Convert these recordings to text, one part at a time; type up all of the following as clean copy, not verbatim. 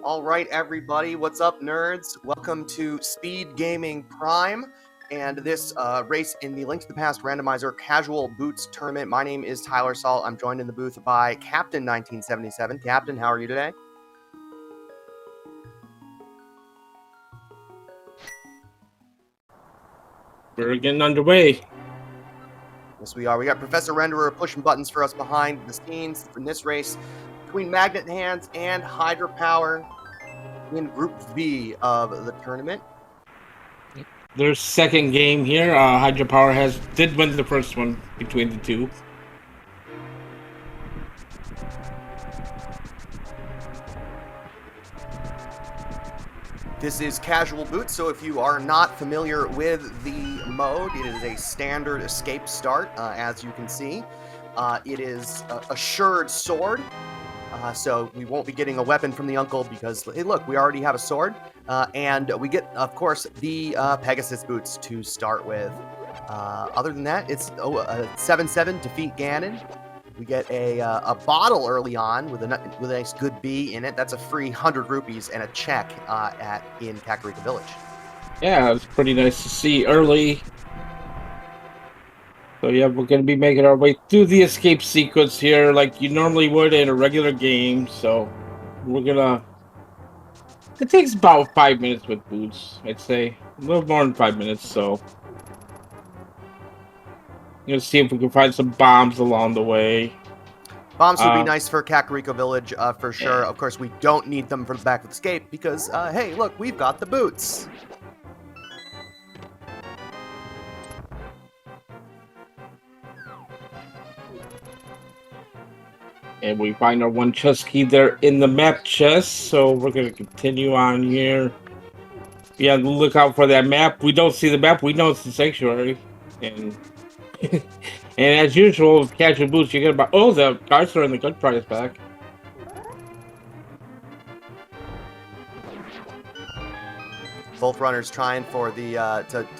All right, everybody, what's up, nerds? Welcome to SpeedGaming Prime and this race in the Link to the Past Randomizer Casual Boots Tournament. My name is Tyler Salt. I'm joined in the booth by Captain 1977. Captain, how are you today? We're getting underway. Yes, we are. We got Professor Renderer pushing buttons for us behind the scenes in this race between Magnit and Handz and hydrapower in Group V of the tournament. Their second game here. Hydrapower did win the first one between the two. This is Casual Boots, so if you are not familiar with the mode, it is a standard escape start, as you can see. It is assured sword, so we won't be getting a weapon from the uncle because, hey, look, we already have a sword. And we get, of course, the Pegasus boots to start with. Other than that, it's a 7-7 defeat Ganon. We get a bottle early on with a nice good B in it. That's a free 100 rupees and a check in Kakariko Village. Yeah, it's pretty nice to see early. So yeah, we're going to be making our way through the escape sequence here like you normally would in a regular game. So we're going to... It takes about 5 minutes with boots, I'd say. A little more than 5 minutes, so... Gonna see if we can find some bombs along the way. Bombs would be nice for Kakariko Village, for sure. Yeah. Of course, we don't need them for the back of escape because, hey, look, we've got the boots. And we find our one chest key there in the map chest, so we're gonna continue on here. Yeah, look out for that map. We don't see the map, we know it's the sanctuary. And and as usual with casual boots, you get about the guards are in the good price back. Both runners trying for the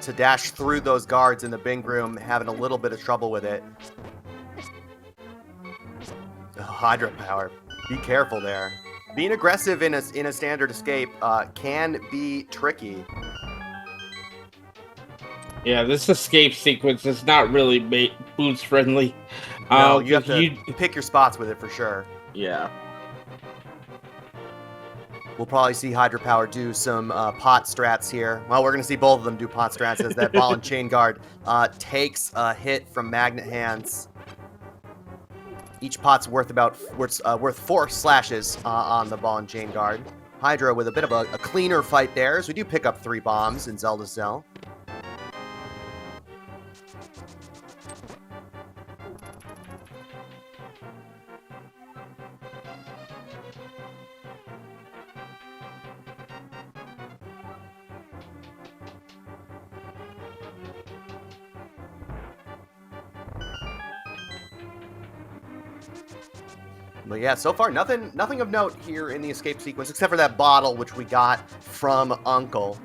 to dash through those guards in the Bing room, having a little bit of trouble with it. Oh, hydrapower, be careful there. Being aggressive in a standard escape can be tricky. Yeah, this escape sequence is not really boots friendly. No, you have to pick your spots with it for sure. Yeah. We'll probably see hydrapower do some pot strats here. Well, we're going to see both of them do pot strats as that ball and chain guard takes a hit from Magnit Handz. Each pot's worth worth 4 slashes on the ball and chain guard. Hydra with a bit of a cleaner fight there, as we do pick up 3 bombs in Zelda Cell. But yeah, so far nothing of note here in the escape sequence except for that bottle which we got from Uncle.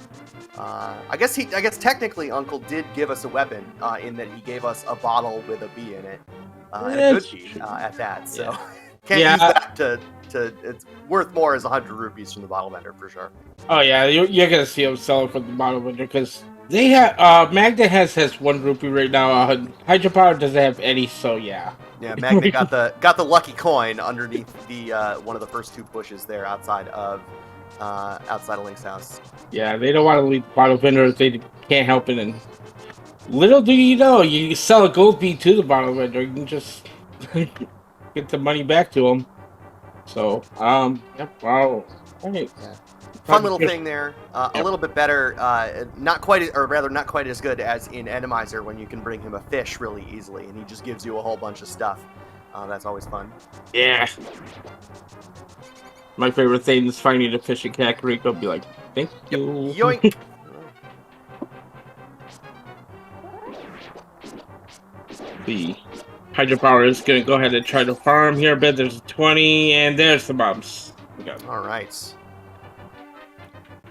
I guess technically Uncle did give us a weapon in that he gave us a bottle with a B in it, and a good B at that. So yeah. Can't use that to it's worth more as 100 rupees from the bottle vendor for sure. Oh yeah, you're gonna see them selling from the bottle vendor because they have Magnet has 1 rupee right now. Hydrapower doesn't have any, so yeah. Yeah, Magnit got the lucky coin underneath the one of the first 2 bushes there outside of Link's house. Yeah, they don't want to leave bottle vendors. They can't help it. And little do you know, you sell a gold bead to the bottle vendor, you can just get the money back to them. So, yep, wow. Right. Yeah. Fun little thing there. A little bit better, not quite as good as in Randomizer when you can bring him a fish really easily, and he just gives you a whole bunch of stuff. That's always fun. Yeah. My favorite thing is finding a fish in Kakariko. Be like, thank you. Yoink. The hydrapower is going to go ahead and try to farm here a bit. There's 20, and there's the bombs. All right.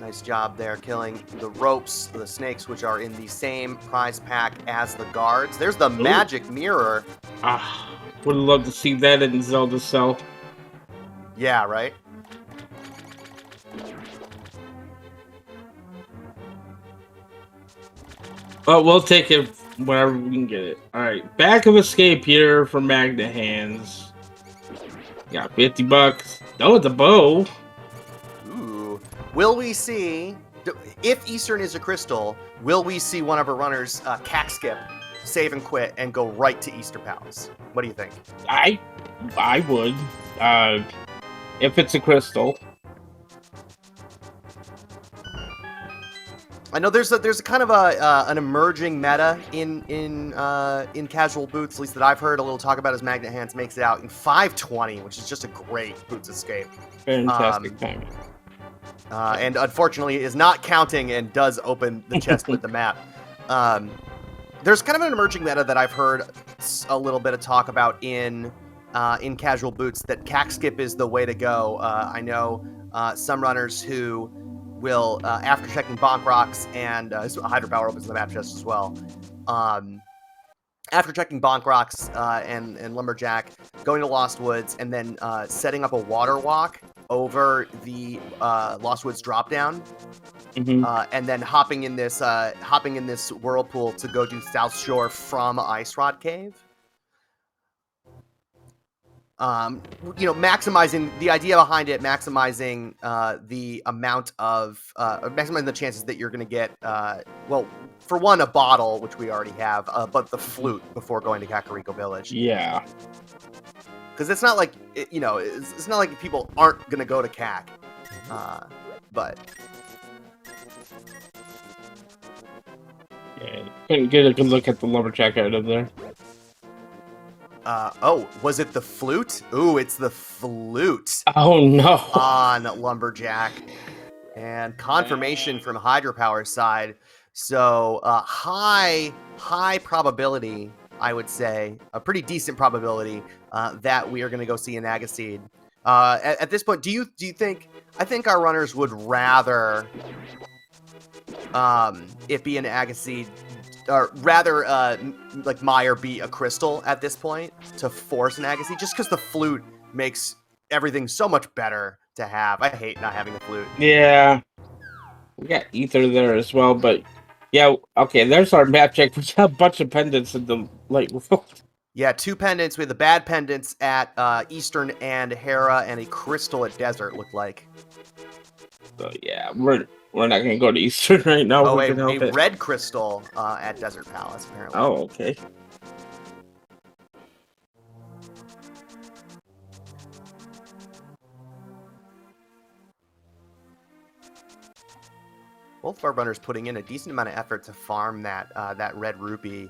Nice job there killing the ropes, the snakes, which are in the same prize pack as the guards. There's the magic mirror. Would love to see that in Zelda Cell. Yeah, right? But we'll take it wherever we can get it. All right, back of escape here for Magnit Handz. Got $50. Oh, it's a bow. Ooh. Will we see, if Eastern is a crystal, will we see one of our runners cack skip, save and quit, and go right to Easter Palace? What do you think? I would. If it's a crystal. I know there's a kind of an emerging meta in casual boots, at least that I've heard a little talk about, as Magnit Handz makes it out in 520, which is just a great boots escape. Fantastic timing. And unfortunately is not counting and does open the chest with the map. There's kind of an emerging meta that I've heard a little bit of talk about in casual boots, that cack skip is the way to go. I know some runners who will, after checking bonk rocks and hydrapower opens the map chest as well. After checking bonk rocks and lumberjack, going to Lost Woods, and then setting up a water walk over the Lost Woods drop down, and then hopping in this whirlpool to go do South Shore from Ice Rod Cave. Maximizing the idea behind it, maximizing the amount of maximizing the chances that you're going to get, for one, a bottle, which we already have, but the flute before going to Kakariko Village. Yeah. Because it's not like, it's not like people aren't going to go to CAC. But... Yeah, couldn't get a good look at the lumberjack out of there. Was it the flute? Ooh, it's the flute. Oh, no. On lumberjack. And confirmation from Hydrapower's side. So, high probability, I would say, a pretty decent probability, that we are going to go see an Agaseed. At this point, do you think, I think our runners would rather, it be an Agaseed, or rather, like Meyer be a crystal at this point to force an Agaseed, just because the flute makes everything so much better to have. I hate not having a flute. Yeah. We got Ether there as well, but yeah, okay, there's our map check. We got a bunch of pendants in the light world. Yeah, 2 pendants. We have the bad pendants at Eastern and Hera, and a crystal at Desert, looked like. So yeah, we're not gonna go to Eastern right now. Oh, a red crystal at Desert Palace, apparently. Oh, okay. Both of our runners putting in a decent amount of effort to farm that red rupee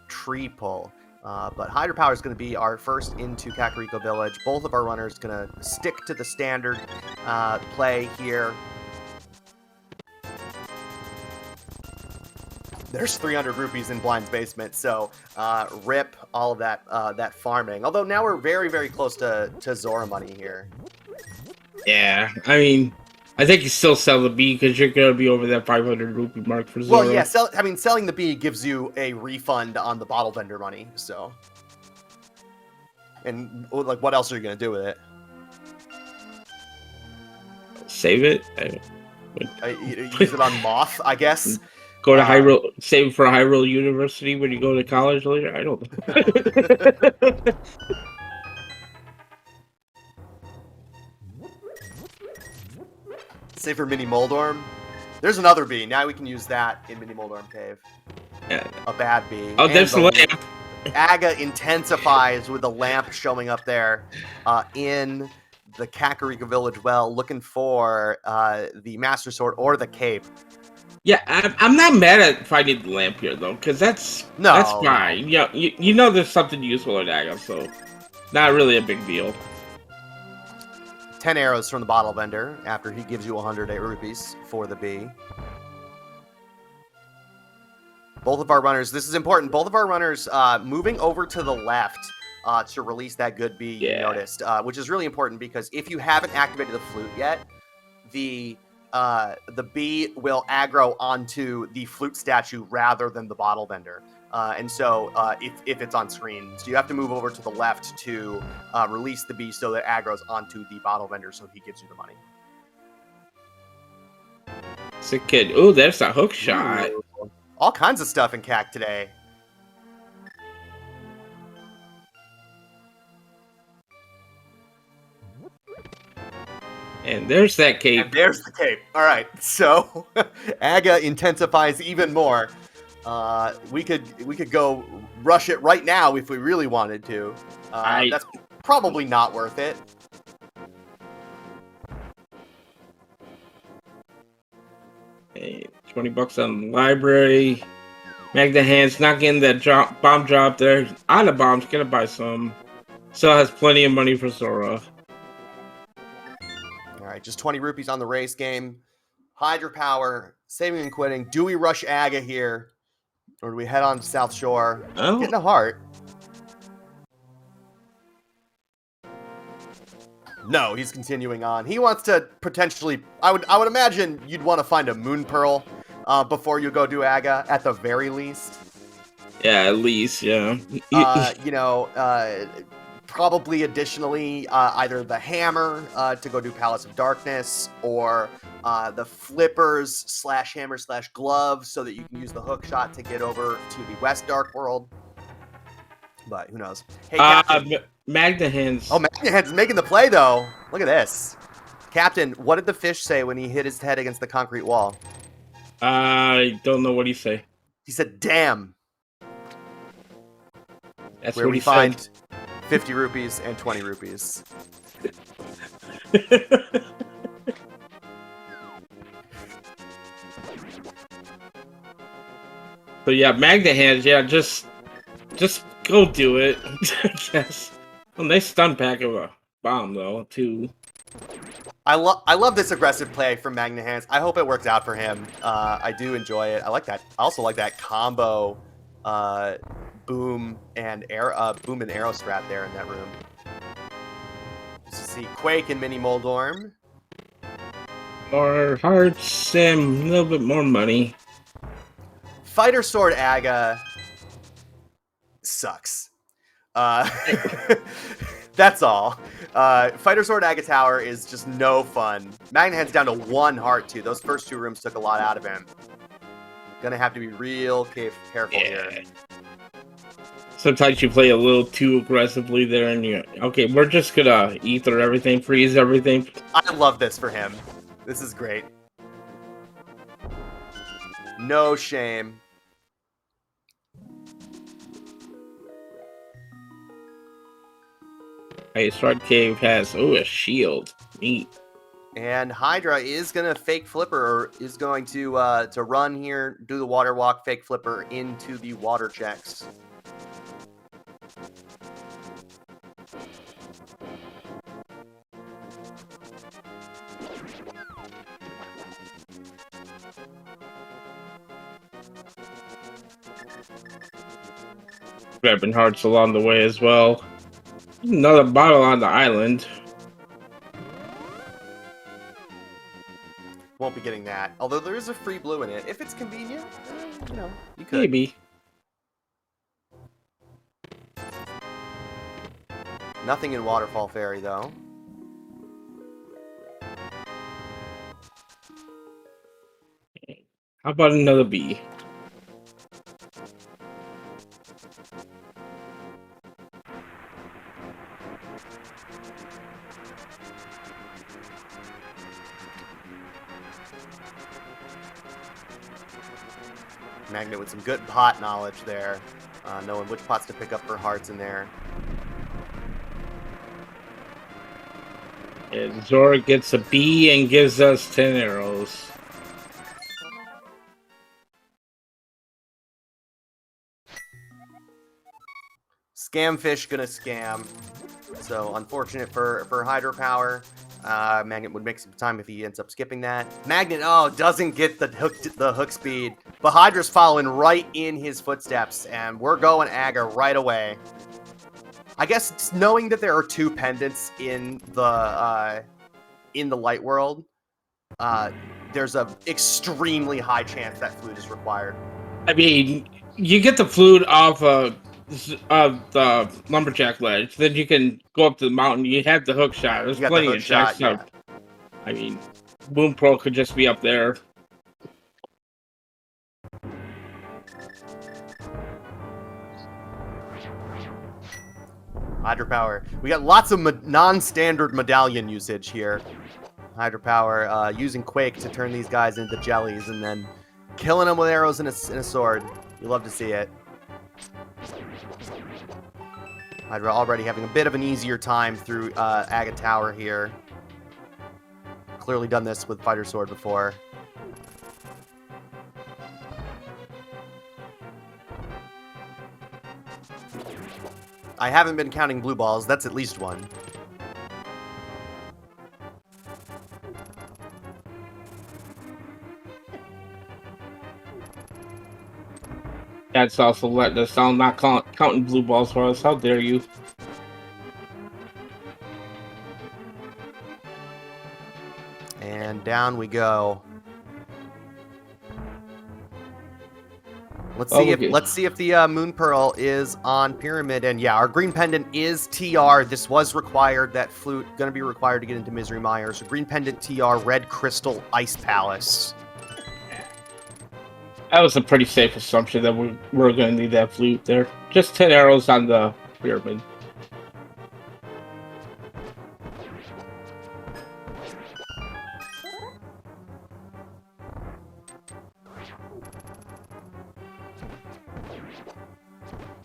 tree pull. But Hydrapower is going to be our first into Kakariko Village. Both of our runners going to stick to the standard play here. There's 300 rupees in Blind's basement, so rip all of that farming. Although now we're very, very close to Zora money here. Yeah, I mean, I think you still sell the B because you're going to be over that 500 rupee mark for Zora. Well, yeah, selling the B gives you a refund on the bottle vendor money, so. And, like, what else are you going to do with it? Save it? Use it on Moth, I guess. Go to Hyrule, save for Hyrule University when you go to college later? I don't know. Save for Mini Moldorm. There's another bee. Now we can use that in Mini Moldorm Cave. Yeah. A bad bee. Oh, there's the lamp. Aga intensifies with the lamp showing up there in the Kakariko Village well, looking for the Master Sword or the Cape. Yeah, I'm not mad at finding the lamp here, though, because that's fine. Yeah, you know there's something useful in Aga, so not really a big deal. 10 arrows from the bottle vendor after he gives you 108 rupees for the bee. Both of our runners, this is important, both of our runners moving over to the left to release that good bee you noticed, which is really important because if you haven't activated the flute yet, the bee will aggro onto the flute statue rather than the bottle vendor. And so if it's on screen, so you have to move over to the left to release the bee so that aggro's onto the bottle vendor so he gives you the money. Sick kid. Ooh, there's a hook shot. Ooh. All kinds of stuff in CAC today. And there's that cape. And there's the cape. All right, so Aga intensifies even more. We could go rush it right now if we really wanted to. That's probably not worth it. Hey, $20 on the library. Magnit Handz not getting that bomb drop there. On the bombs, gonna buy some. Still has plenty of money for Sora. All right, just 20 rupees on the race game. Hydrapower, saving and quitting. Do we rush Aga here? Or do we head on to South Shore? Oh. Getting a heart. No, he's continuing on. He wants to potentially... I would imagine you'd want to find a Moon Pearl before you go do Aga, at the very least. Yeah, at least, yeah. Probably additionally, either the Hammer to go do Palace of Darkness, or the Flippers / Hammer / Glove, so that you can use the hook shot to get over to the West Dark World. But who knows? Hey, Captain. Magnit Handz. Oh, Magnit Handz is making the play, though. Look at this. Captain, what did the fish say when he hit his head against the concrete wall? I don't know what he say. He said, damn. That's where what we he find said. 50 rupees and 20 rupees. So yeah, Magnit Handz, yeah, just go do it. I guess. Well, nice stun pack of a bomb though, too. I love this aggressive play from Magnit Handz. I hope it works out for him. I do enjoy it. I like that. I also like that combo boom and arrow strat there in that room. Just see Quake and Mini Moldorm. More hearts and a little bit more money. Fighter Sword Aga sucks. That's all. Fighter Sword Aga Tower is just no fun. Magnit Handz down to 1 heart, too. Those first 2 rooms took a lot out of him. Gonna have to be real careful here. Sometimes you play a little too aggressively there, and you okay, we're just gonna ether everything, freeze everything. I love this for him. This is great. No shame. Hey, Strike Cave has a shield. Neat. And Hydra is gonna fake flipper, or is going to run here, do the water walk, fake flipper into the water checks. Grabbing hearts along the way as well. Another bottle on the island. Won't be getting that. Although there is a free blue in it. If it's convenient, you could. Maybe. Nothing in Waterfall Ferry, though. How about another bee? Magnit with some good pot knowledge there. Knowing which pots to pick up for hearts in there. And Zora gets a bee and gives us 10 arrows. Scamfish gonna scam. So unfortunate for Hydropower. Magnit would make some time if he ends up skipping that. Magnit, doesn't get the hook speed. But Hydra's following right in his footsteps, and we're going Aga right away. I guess knowing that there are 2 pendants in the light world, there's a extremely high chance that flute is required. I mean, you get the flute off of the lumberjack ledge, then you can go up to the mountain. You have the hook shot. There's plenty of shots. Yeah. I mean, Boom Pro could just be up there. Hydropower. We got lots of non-standard medallion usage here. Hydropower using Quake to turn these guys into jellies and then killing them with arrows and a sword. You love to see it. Hydra already having a bit of an easier time through Agate Tower here. Clearly done this with Fighter Sword before. I haven't been counting blue balls. That's at least one. That's also letting us down, not counting blue balls for us. How dare you? And down we go. Let's see if the Moon Pearl is on Pyramid. And yeah, our green pendant is TR. This was required. That flute gonna be required to get into Misery Mire. So green pendant TR, red crystal, Ice Palace. That was a pretty safe assumption that we're going to need that flute there. Just 10 arrows on the pyramid.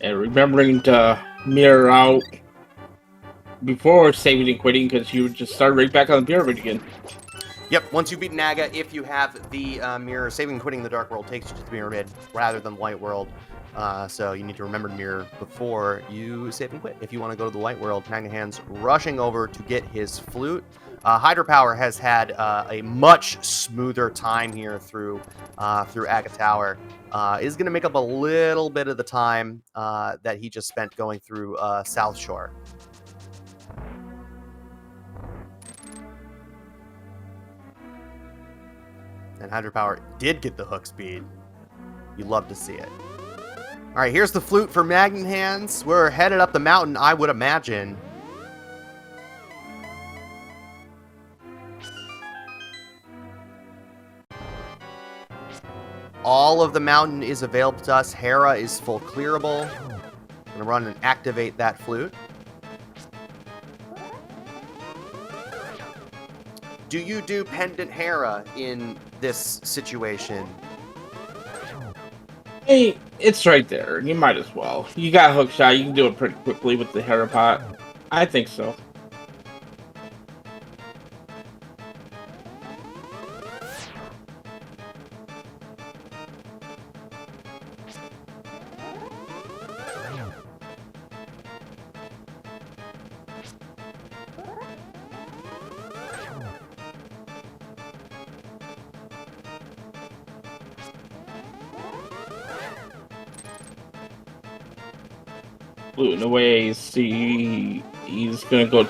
And remembering to mirror out before saving and quitting, because you would just start right back on the pyramid again. Yep, once you beat Naga, if you have the mirror, saving and quitting the Dark World takes you to the Pyramid rather than White World. So you need to remember to mirror before you save and quit. If you want to go to the White World, Magnit Handz rushing over to get his flute. Hydropower has had a much smoother time here through Agate Tower. Is going to make up a little bit of the time that he just spent going through South Shore. And Hydropower did get the hook speed. You love to see it. All right, here's the flute for Magnit Handz. We're headed up the mountain, I would imagine. All of the mountain is available to us. Hera is full clearable. I'm gonna run and activate that flute. Do you do Pendant Hera in this situation? Hey, it's right there. You might as well. You got hook shot. You can do it pretty quickly with the Hera pot. I think so. Fluting away. See, he's gonna go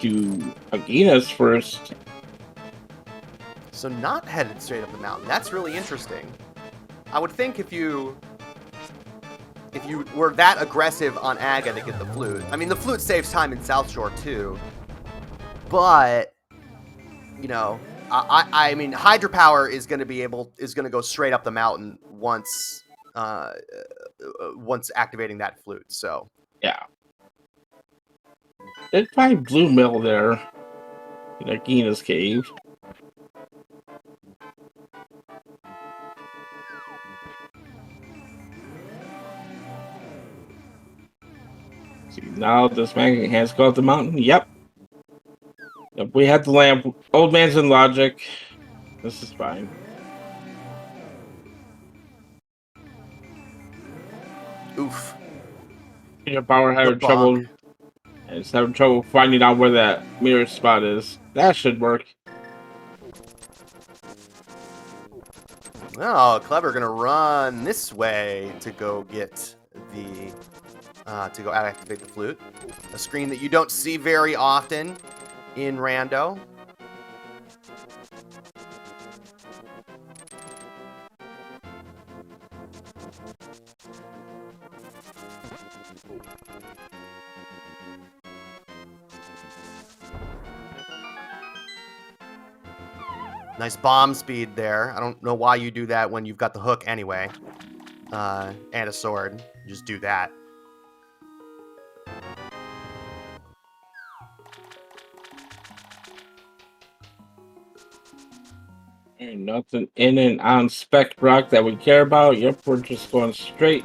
to Aginas first. So not headed straight up the mountain. That's really interesting. I would think if you were that aggressive on Aga to get the flute. I mean, the flute saves time in South Shore too. But you know, I mean, Hydropower is going to go straight up the mountain once activating that flute. So yeah, there's probably Blue Mill there in Agina's cave. See, now this Magnit has go up the mountain. Yep. We had the lamp. Old man's in logic. This is fine. oof. Your power having trouble. It's having trouble finding out where that mirror spot is. That should work. Oh, Clever gonna run this way to go get the to go activate the flute. A screen that you don't see very often in Rando. Nice bomb speed there. I don't know why you do that when you've got the hook anyway. And a sword. Just do that. Ain't nothing in and on spec rock that we care about. Yep, we're just going straight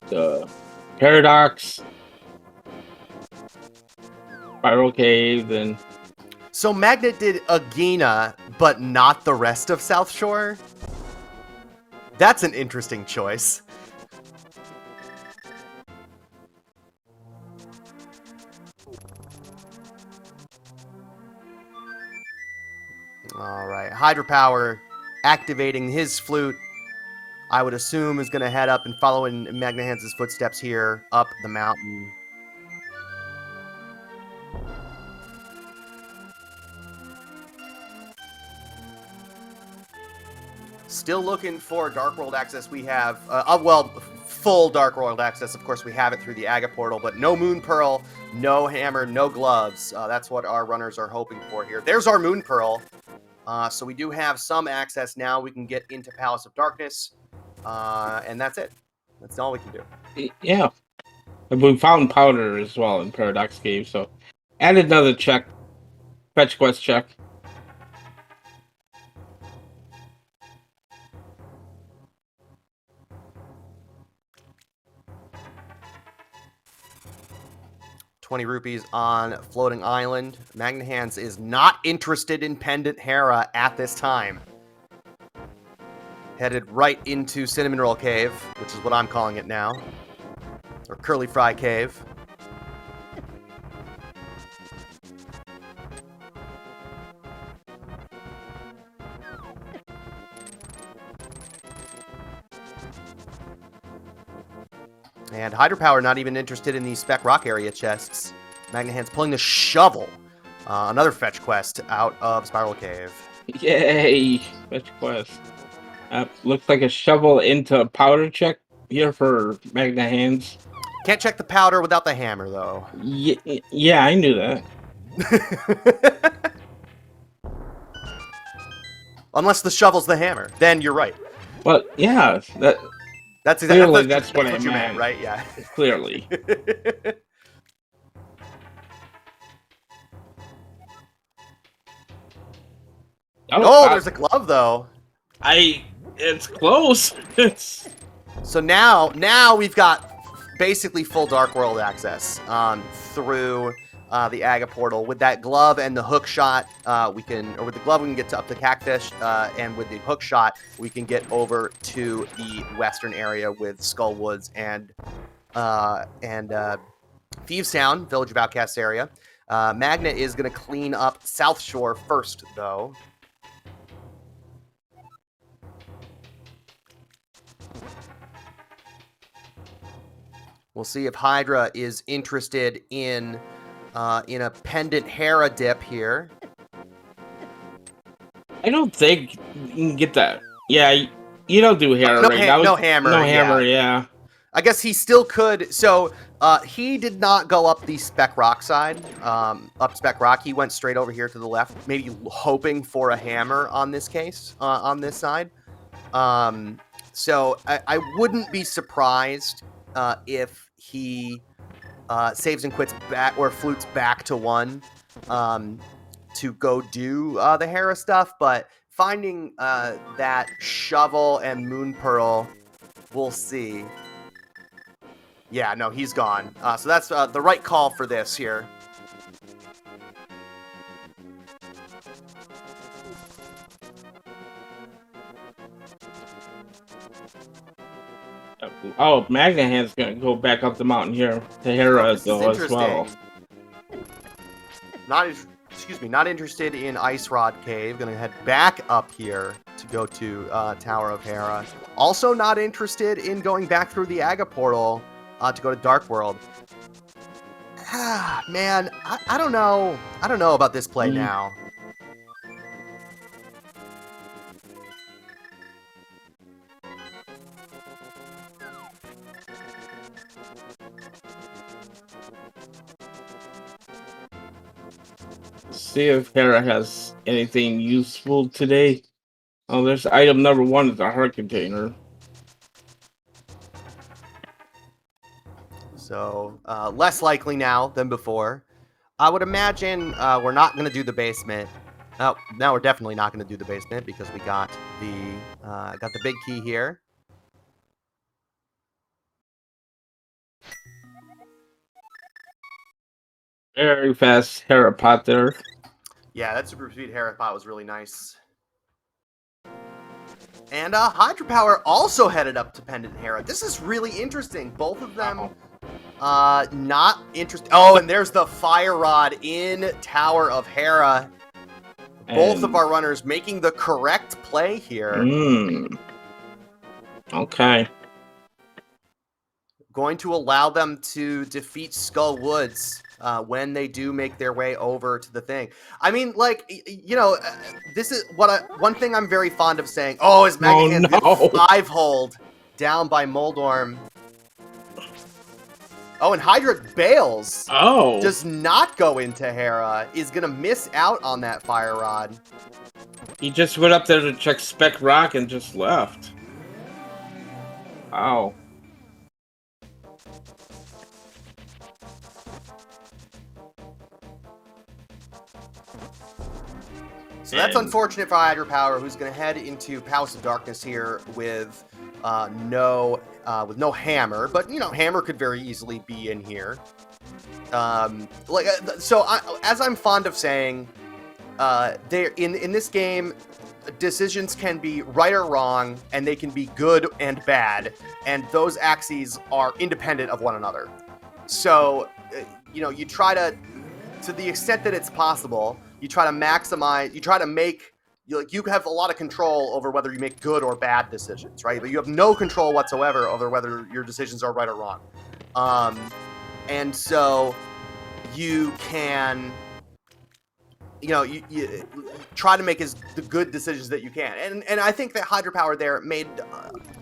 to Paradox, Spiral Cave, and So Magnit did Agena, but not the rest of South Shore? That's an interesting choice. All right, Hydrapower activating his flute. I would assume is going to head up and follow in Magnit Hands' footsteps here up the mountain. Still looking for Dark World access. We have, well, full Dark World access. Of course, we have it through the Aga portal, but no Moon Pearl, no hammer, no gloves. That's what our runners are hoping for here. There's our Moon Pearl. So we do have some access now. We can get into Palace of Darkness, and that's it. That's all we can do. yeah. And we found powder as well in Paradox Cave, so add another check. Fetch quest check. ₹20 on Floating Island. Magnit Hands is not interested in Pendant Hera at this time. Headed right into Cinnamon Roll Cave, which is what I'm calling it now. Or Curly Fry Cave. And Hydrapower not even interested in these Spec Rock area chests. Magnit Hands pulling the shovel. Another fetch quest out of Spiral Cave. Yay! Fetch quest. Looks like a shovel into a powder check here for Magnit Hands. Can't check the powder without the hammer, though. Yeah, I knew that. Unless the shovel's the hammer, then you're right. Well, yeah, That's clearly exactly that's what I you meant, right? Yeah. Clearly. Oh, there's a glove though. It's close. It's So now we've got basically full Dark World access through the Aga portal. With that glove and the hook shot, with the glove we can get to up the Cactus, and with the hook shot we can get over to the western area with Skull Woods and Thieves Town, Village of Outcasts area. Magnit is going to clean up South Shore first, though. We'll see if Hydra is interested in a Pendant Hera dip here. I don't think you can get that. Yeah, you don't do Hera right now. No hammer. No hammer, yeah. I guess he still could. So he did not go up the Spec Rock side, up Spec Rock. He went straight over here to the left, maybe hoping for a hammer on this case, on this side. So I wouldn't be surprised if he saves and quits back or flutes back to 1 to go do the Hera stuff. But finding that shovel and Moon Pearl, we'll see. Yeah, no, he's gone. So that's the right call for this here. Oh, Magnit Hand's gonna go back up the mountain here to Hera though as well. Not interested in Ice Rod Cave. Gonna head back up here to go to Tower of Hera. Also not interested in going back through the Aga portal to go to Dark World. Man, I don't know. I don't know about this play now. See if Hera has anything useful today. Oh, there's item number 1 is a heart container. So less likely now than before. I would imagine we're not going to do the basement. Oh, now we're definitely not going to do the basement because we got the big key here. Very fast Harry Potter. Yeah, that super speed Harapot was really nice. And Hydrapower also headed up to Pendant Hera. This is really interesting. Both of them not interesting. Oh, and there's the Fire Rod in Tower of Hera. Both of our runners making the correct play here. Okay. Going to allow them to defeat Skull Woods when they do make their way over to the thing. I mean, like, you know, this is one thing I'm very fond of saying. Oh, is Magnit no. 5-hold down by Moldorm. Oh, and Hydra bails. Oh. Does not go into Hera. Is going to miss out on that Fire Rod. He just went up there to check Spec Rock and just left. Wow. So that's unfortunate for Hydrapower, who's going to head into Palace of Darkness here with no hammer. But, you know, hammer could very easily be in here. As I'm fond of saying, in this game, decisions can be right or wrong, and they can be good and bad, and those axes are independent of one another. So, you know, you try to the extent that it's possible, you try to maximize, you try to make, you have a lot of control over whether you make good or bad decisions, right? But you have no control whatsoever over whether your decisions are right or wrong. And so you can, you know, you try to make the good decisions that you can. And I think that Hydrapower there made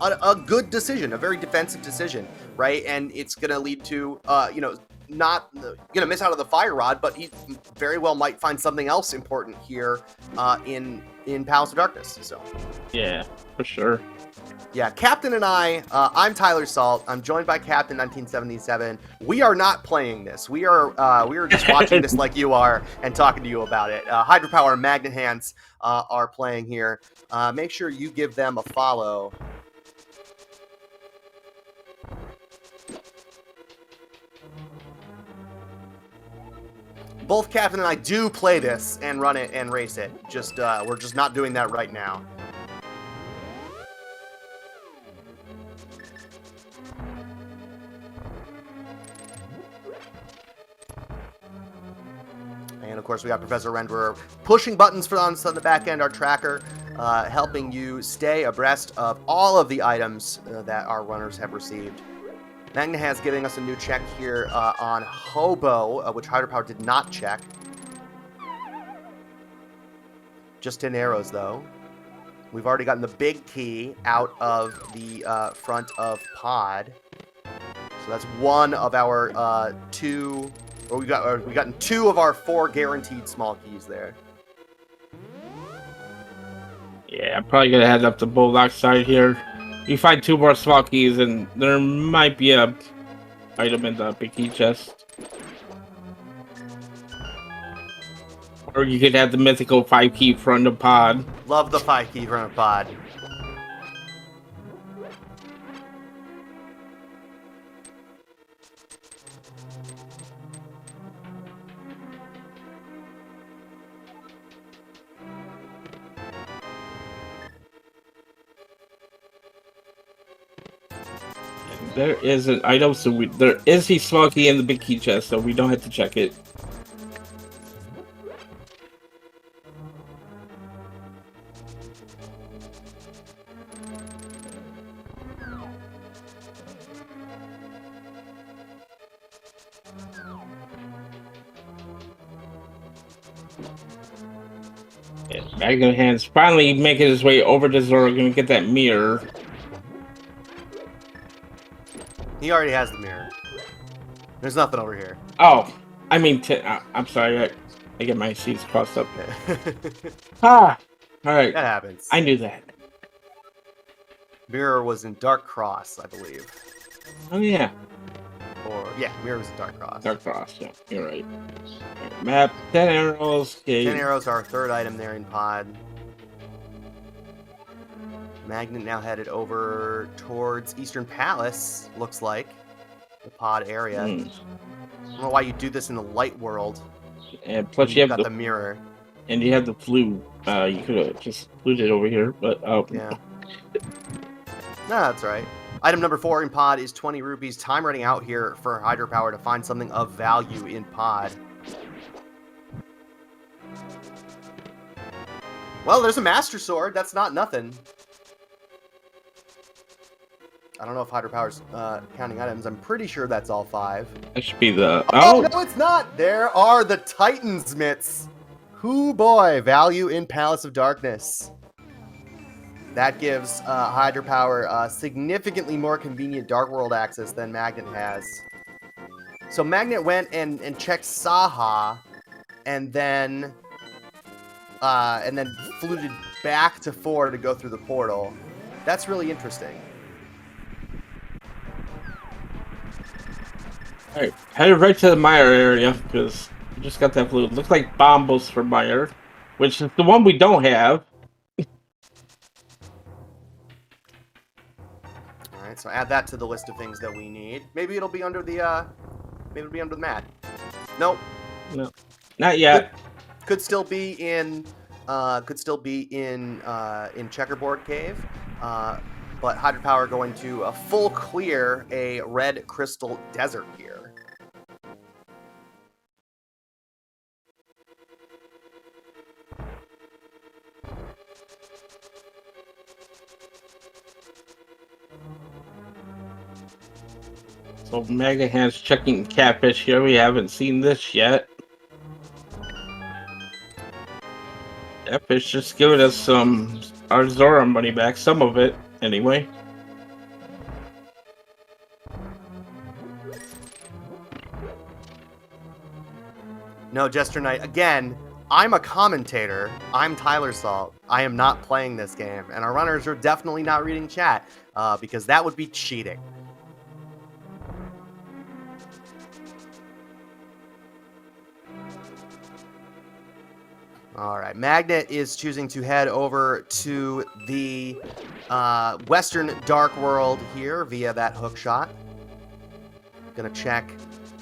a good decision, a very defensive decision, right? And it's going to lead to, you know, not going to miss out on the Fire Rod, but he very well might find something else important here in Palace of Darkness. So, yeah, for sure. Yeah, Captain and I'm Tyler Salt. I'm joined by Captain 1977. We are not playing this. We are just watching this like you are and talking to you about it. Hydrapower and Magnit Handz are playing here. Make sure you give them a follow. Both Captain and I do play this and run it and race it. Just we're just not doing that right now. And of course, we got Professor Renderer pushing buttons on the back end, our tracker, helping you stay abreast of all of the items that our runners have received. Magnit has giving us a new check here on Hobo, which Hydrapower did not check. Just 10 arrows, though. We've already gotten the big key out of the front of Pod. So that's one of our two... Or we've gotten 2 of our 4 guaranteed small keys there. Yeah, I'm probably gonna head up to Bullock side here. You find 2 more small keys, and there might be a item in the big key chest. Or you could have the mythical 5 key front of Pod. Love the 5 key front of Pod. There is an item, so there is a small key in the big key chest, so we don't have to check it. Yeah, Magnit Handz finally making his way over to Zora, gonna get that mirror. He already has the mirror. There's nothing over here. Oh, I mean, I'm sorry, I get my C's crossed up. All right. That happens. I knew that. Mirror was in Dark Cross, I believe. Oh yeah. Or yeah, Mirror was a Dark Cross. Dark Cross, yeah, you're right. Map, 10 arrows. Okay. 10 arrows are our third item there in pod. Magnit now headed over towards Eastern Palace, looks like. The pod area. I don't know why you do this in the light world. And plus you have got the mirror. And you have the flu. You could have just flued it over here, but yeah. No, that's right. Item number 4 in pod is 20 rupees. Time running out here for Hydrapower to find something of value in pod. Well, there's a Master Sword. That's not nothing. I don't know if Hydrapower's counting items. I'm pretty sure that's all 5. That should be the... Oh, no, it's not! There are the Titan's Mitts. Hoo boy, value in Palace of Darkness. That gives Hydrapower significantly more convenient Dark World access than Magnit has. So Magnit went and checked Saha, and then fluted back to 4 to go through the portal. That's really interesting. Alright, headed right to the Meyer area, because we just got that fluid. Looks like bombos for Meyer, which is the one we don't have. Alright, so add that to the list of things that we need. Maybe it'll be under the, mat. Nope. No. Not yet. Could still be in, Checkerboard Cave. But Hydrapower going to full clear a red crystal desert here. So Mega Handz checking catfish here. We haven't seen this yet. Catfish just giving us some our Zora money back, some of it anyway. No, Jester Knight. Again, I'm a commentator. I'm Tyler Salt. I am not playing this game, and our runners are definitely not reading chat because that would be cheating. All right, Magnit is choosing to head over to the Western Dark World here via that hook shot. Gonna check,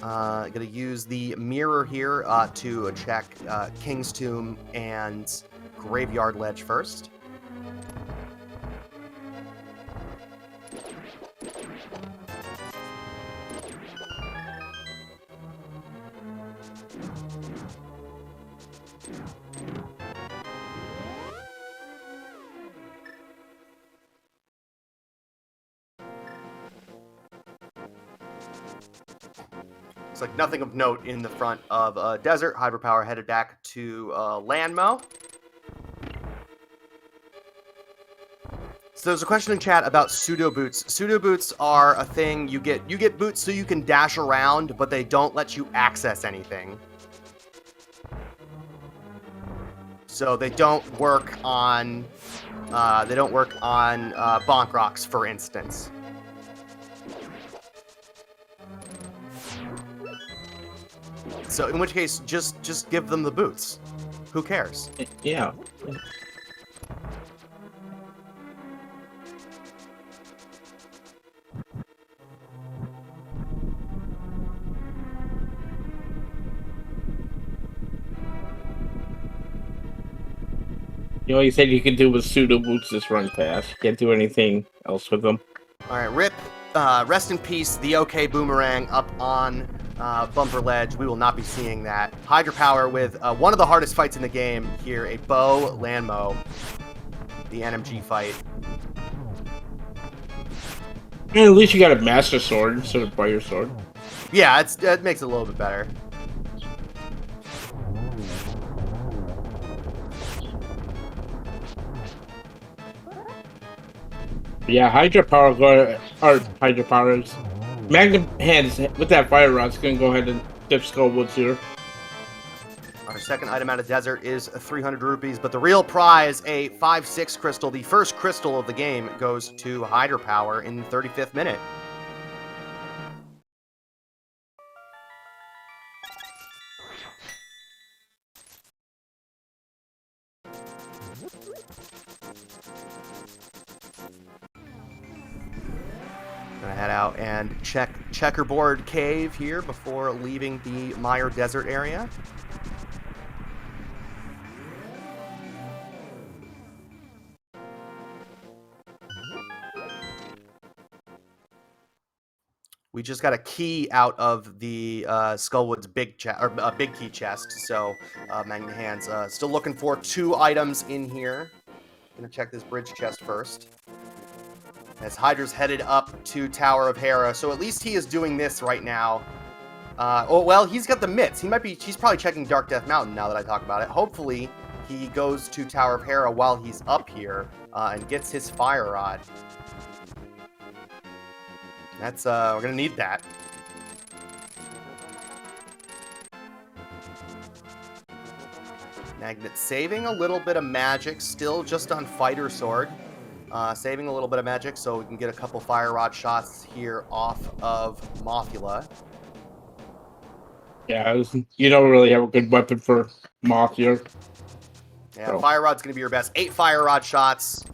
gonna use the mirror here to check King's Tomb and Graveyard Ledge first. Looks like nothing of note in the front of Desert. Hydrapower headed back to Landmo. So there's a question in chat about pseudo boots. Pseudo boots are a thing you get boots so you can dash around, but they don't let you access anything. So they don't work on bonk rocks, for instance. So in which case, just give them the boots. Who cares? Yeah. You know, you said you could do with pseudo boots this run pass. You can't do anything else with them. All right, rip. Rest in peace, the OK Boomerang up on Bumper Ledge. We will not be seeing that. Hydrapower with one of the hardest fights in the game here, a Bow Landmo. The NMG fight. And at least you got a Master Sword instead of Fire Sword. Yeah, it makes it a little bit better. Yeah, Hydrapower's Magnum Handz with that fire rod's gonna go ahead and dip Skullwoods here. Our second item out of Desert is 300 rupees, but the real prize, a 5/6 crystal, the first crystal of the game, goes to Hydrapower in the 35th minute. Gonna head out and check Checkerboard Cave here before leaving the Mire Desert area. We just got a key out of the Skullwood's big big key chest, so Magnit Handz still looking for 2 items in here. Gonna check this bridge chest first. As Hydra's headed up to Tower of Hera, so at least he is doing this right now. Oh well, he's got the mitts. He's probably checking Dark Death Mountain now that I talk about it. Hopefully, he goes to Tower of Hera while he's up here and gets his fire rod. That's we're gonna need that. Magnit saving a little bit of magic, still just on Fighter Sword. Saving a little bit of magic so we can get a couple fire rod shots here off of Mothula. Yeah, you don't really have a good weapon for Moth here. Yeah, so. Fire Rod's gonna be your best. 8 fire rod shots.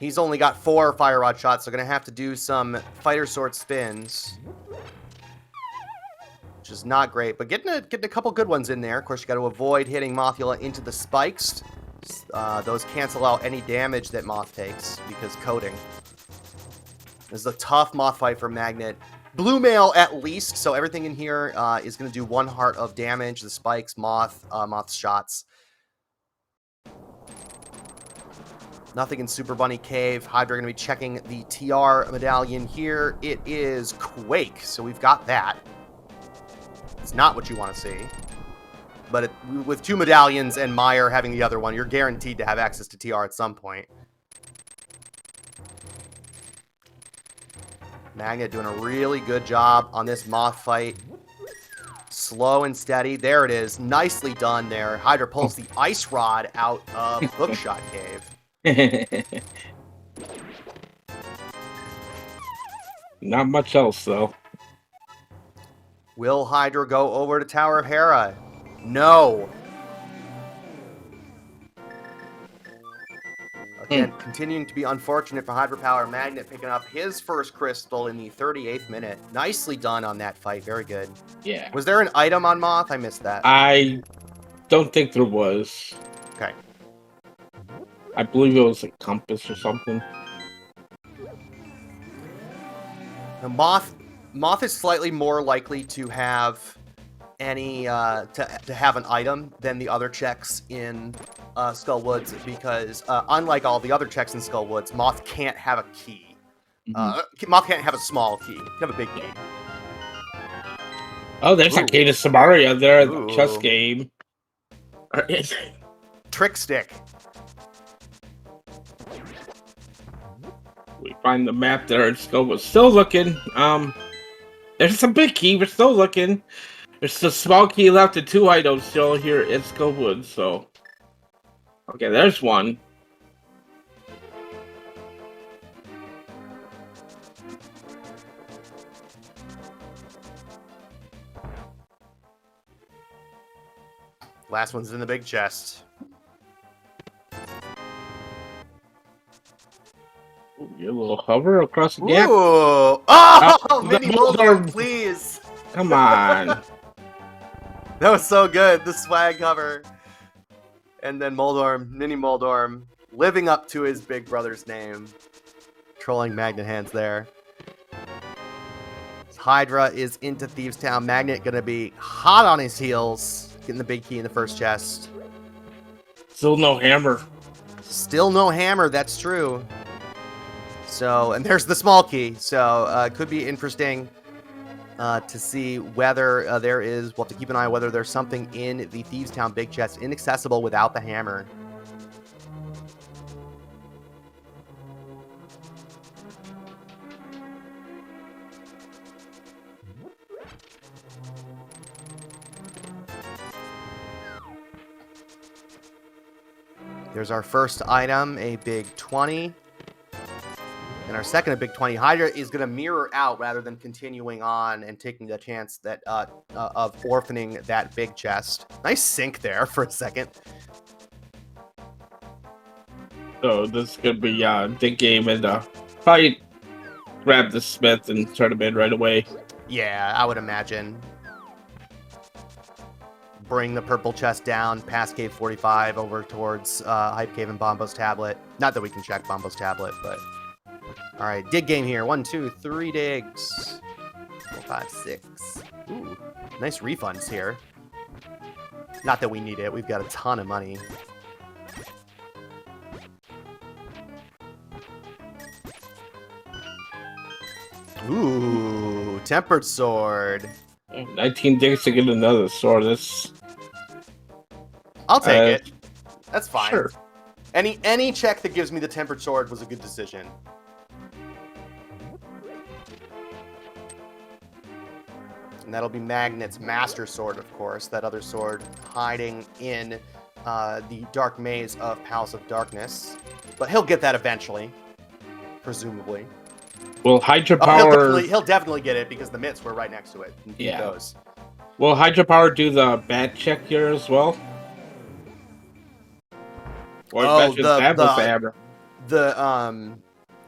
He's only got 4 fire rod shots, so gonna have to do some Fighter Sword spins. Which is not great, but getting a couple good ones in there. Of course, you got to avoid hitting Mothula into the spikes. Those cancel out any damage that Moth takes because coating. This is a tough Moth fight for Magnit. Blue mail at least, so everything in here is going to do 1 heart of damage. The spikes, Moth's shots. Nothing in Super Bunny Cave. Hydra going to be checking the TR medallion here. It is Quake, so we've got that. It's not what you want to see. But with 2 medallions and Mire having the other one, you're guaranteed to have access to TR at some point. Magnit doing a really good job on this Moth fight. Slow and steady. There it is. Nicely done there. Hydra pulls the ice rod out of Hookshot Cave. Not much else, though. Will Hydra go over to Tower of Hera? No. Again, continuing to be unfortunate for Hydrapower. Magnit picking up his first crystal in the 38th minute. Nicely done on that fight. Very good. Yeah. Was there an item on Moth? I missed that. I don't think there was. Okay. I believe it was a compass or something. The Moth is slightly more likely to have any to have an item than the other checks in Skullwoods because unlike all the other checks in Skullwoods, Moth can't have a key. Moth can't have a small key. He can have a big key. Oh, there's a key to Samaria there in the chess game. Trick stick. We find the map there in Skullwoods. Still looking. There's a big key. We're still looking. There's a small key left and 2 items still here in Skullwoods, so... Okay, there's one. Last one's in the big chest. Ooh, your little hover across the gap. Ooh! Oh, Mini Moldorm, please! Come on. That was so good, the swag cover. And then Moldorm, Mini Moldorm, living up to his big brother's name. Trolling Magnit Handz there. Hydra is into Thieves Town. Magnit gonna be hot on his heels. Getting the big key in the first chest. Still no hammer. Still no hammer, that's true. So, and there's the small key. So, it could be interesting to see whether there is, we'll have to keep an eye on whether there's something in the Thieves Town big chest inaccessible without the hammer. There's our first item, a big 20. And our second, a big 20. Hydra is going to mirror out rather than continuing on and taking the chance that of orphaning that big chest. Nice sync there for a second. So this could be big game and probably grab the Smith and turn him in right away. Yeah, I would imagine. Bring the purple chest down, past Cave 45, over towards Hype Cave and Bombo's tablet. Not that we can check Bombo's tablet, but... Alright, dig game here. 1, 2, 3 digs. 4, 5, 6. Ooh, nice refunds here. Not that we need it. We've got a ton of money. Ooh, tempered sword. 19 digs to get another sword. That's... I'll take it. That's fine. Sure. Any check that gives me the tempered sword was a good decision. And that'll be Magnit's Master Sword, of course. That other sword hiding in the dark maze of Palace of Darkness. But he'll get that eventually, presumably. Will Hydrapower... he'll definitely get it because the mitts were right next to it. Yeah. Those. Will Hydrapower do the bat check here as well? Or the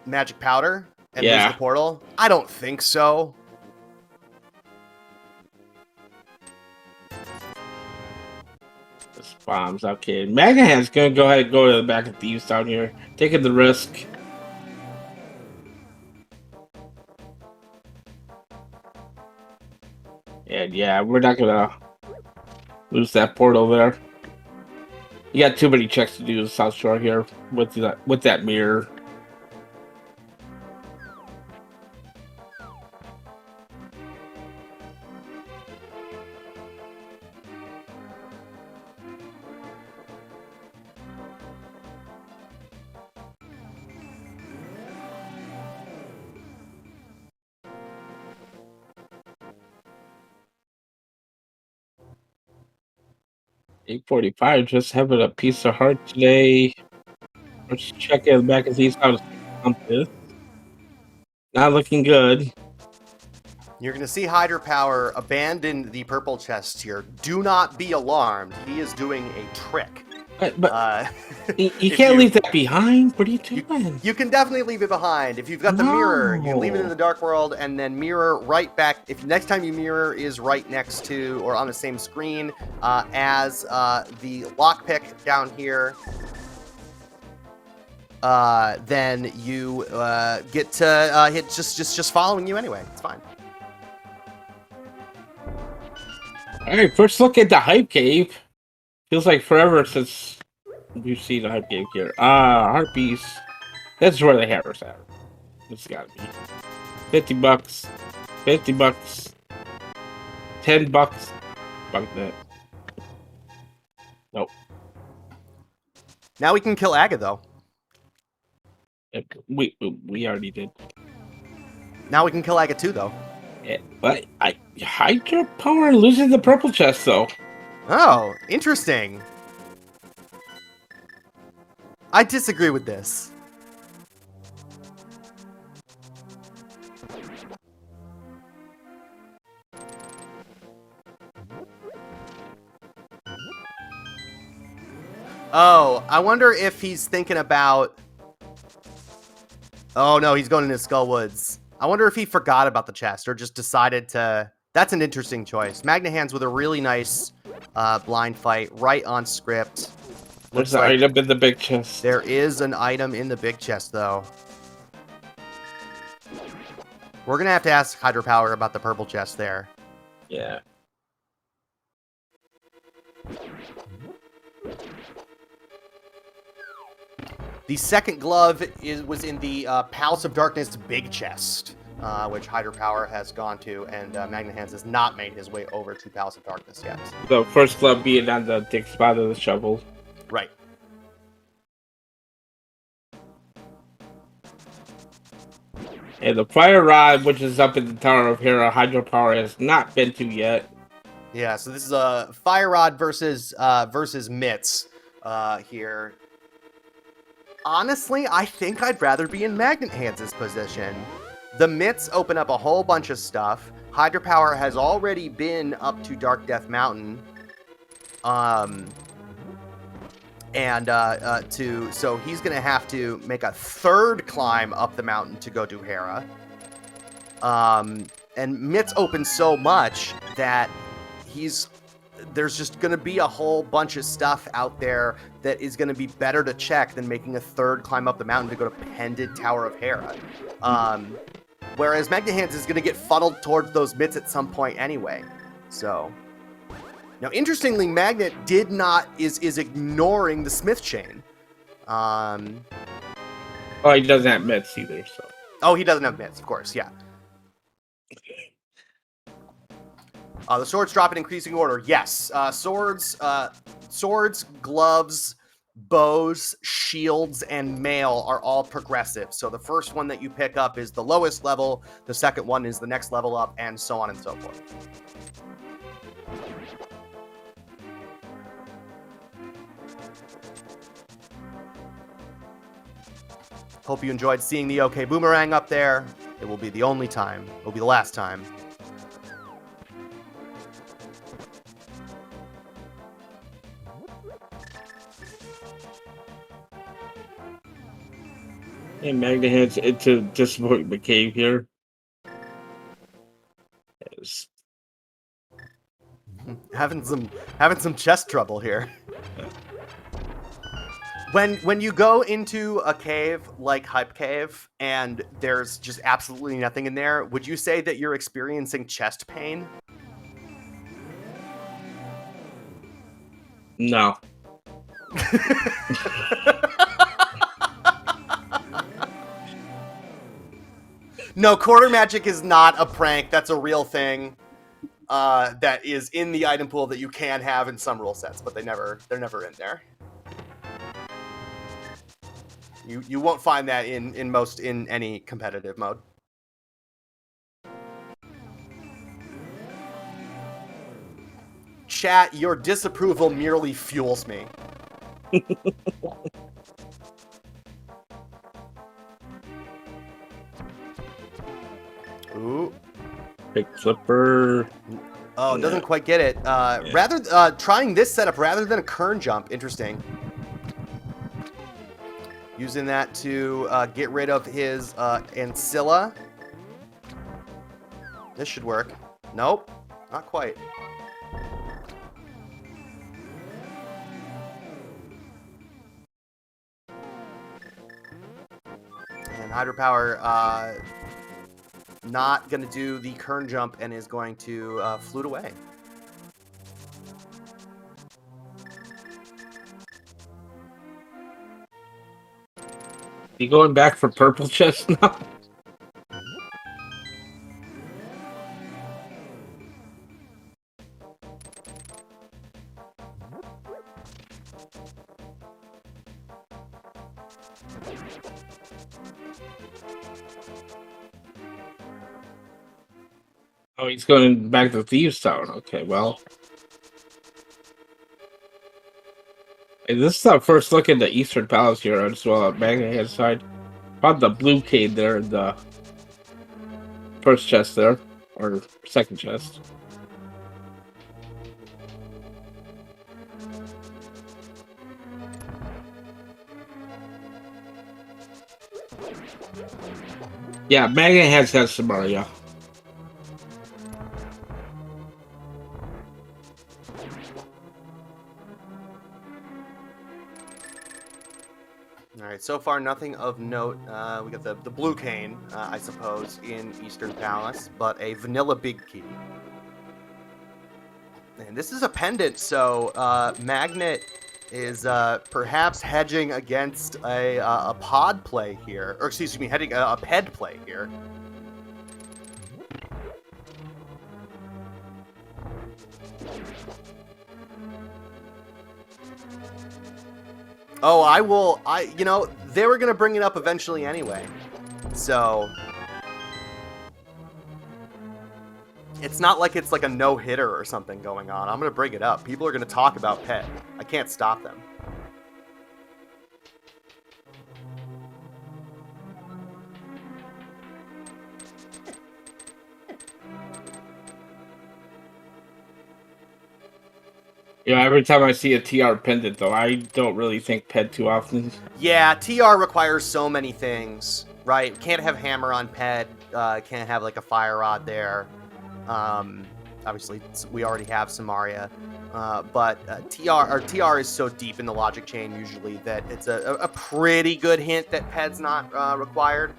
magic powder and lose the portal? I don't think so. This bombs. Okay. Magnit's gonna go ahead and go to the back of thieves down here. Taking the risk. And yeah, we're not gonna lose that portal there. You got too many checks to do in South Shore here with that mirror. $8.45, just having a piece of heart today. Let's check in back and see how this. Not looking good. You're going to see Hydrapower abandon the purple chest here. Do not be alarmed. He is doing a trick. But you can't leave that behind. What are you doing? You can definitely leave it behind. If you've got the mirror, you can leave it in the dark world and then mirror right back. If next time you mirror is right next to or on the same screen as the lockpick down here, then you get to hit just following you anyway. It's fine. All right, first look at the Hype Cave. Feels like forever since we've seen the Hype Cave here. Heart piece. That's where the hammer's at. It's gotta be $50. $50. $10. Magnit. Nope. Now we can kill Aga though. We already did. Now we can kill Aga too though. Yeah, but Hydrapower losing the purple chest though. Oh, interesting. I disagree with this. Oh, I wonder if he's thinking about... Oh no, he's going into Skull Woods. I wonder if he forgot about the chest or just decided to... That's an interesting choice. Magnit Handz with a really nice blind fight right on script. There's an item in the big chest. There is an item in the big chest, though. We're going to have to ask Hydrapower about the purple chest there. Yeah. The second glove was in the Palace of Darkness big chest, which Hydrapower has gone to, and Magnit Handz has not made his way over to Palace of Darkness yet. The first glove being on the dick spot of the shovel. Right. And the fire rod, which is up in the Tower of Hera, Hydrapower has not been to yet. Yeah, so this is a fire rod versus mitts here. Honestly, I think I'd rather be in Magnit Handz' position. The mitts open up a whole bunch of stuff. Hydrapower has already been up to Dark Death Mountain. And so he's going to have to make a third climb up the mountain to go to Hera. And Mitt's open so much that there's just going to be a whole bunch of stuff out there that is going to be better to check than making a third climb up the mountain to go to Pendant Tower of Hera. Whereas Magnit Handz is going to get funneled towards those Mitts at some point anyway. So, now interestingly, Magnit is ignoring the Smith chain. Oh, he doesn't have mitts either, so. Oh, he doesn't have mitts, of course, yeah. The swords drop in increasing order. Yes. Swords, gloves, bows, shields, and mail are all progressive. So the first one that you pick up is the lowest level, the second one is the next level up, and so on and so forth. Hope you enjoyed seeing the OK Boomerang up there. It will be the only time. It will be the last time. And Magnit Handz into Disappointment Cave here. Yes. Having some chest trouble here. When you go into a cave like Hype Cave and there's just absolutely nothing in there, would you say that you're experiencing chest pain? No. No, quarter magic is not a prank. That's a real thing that is in the item pool that you can have in some rule sets, but they're never in there. You won't find that in any competitive mode. Chat, your disapproval merely fuels me. Ooh. Big flipper. Oh, doesn't quite get it. Rather trying this setup rather than a kern jump. Interesting. Using that to get rid of his Ancilla. This should work. Nope, not quite. And Hydrapower not going to do the kern jump and is going to flute away. You going back for purple chest now? Oh, he's going back to Thieves Town. Okay, well. Hey, this is our first look at the Eastern Palace here as well at Magnit Handz side. Found the blue cave there, the first chest there, or second chest. Yeah, Magnit Handz has some more, yeah. All right, so far nothing of note. We got the blue cane, I suppose, in Eastern Palace, but a vanilla big key. And this is a pendant, so Magnit is perhaps hedging against a pod play here, or excuse me, heading a ped play here. Oh, you know, they were going to bring it up eventually anyway. So, it's not like it's like a no-hitter or something going on. I'm going to bring it up. People are going to talk about Pet. I can't stop them. Yeah, every time I see a TR pendant, though, I don't really think ped too often. Yeah, TR requires so many things, right? Can't have hammer on ped. Can't have like a fire rod there. Obviously, we already have Samaria, but TR is so deep in the logic chain usually that it's a pretty good hint that ped's not required.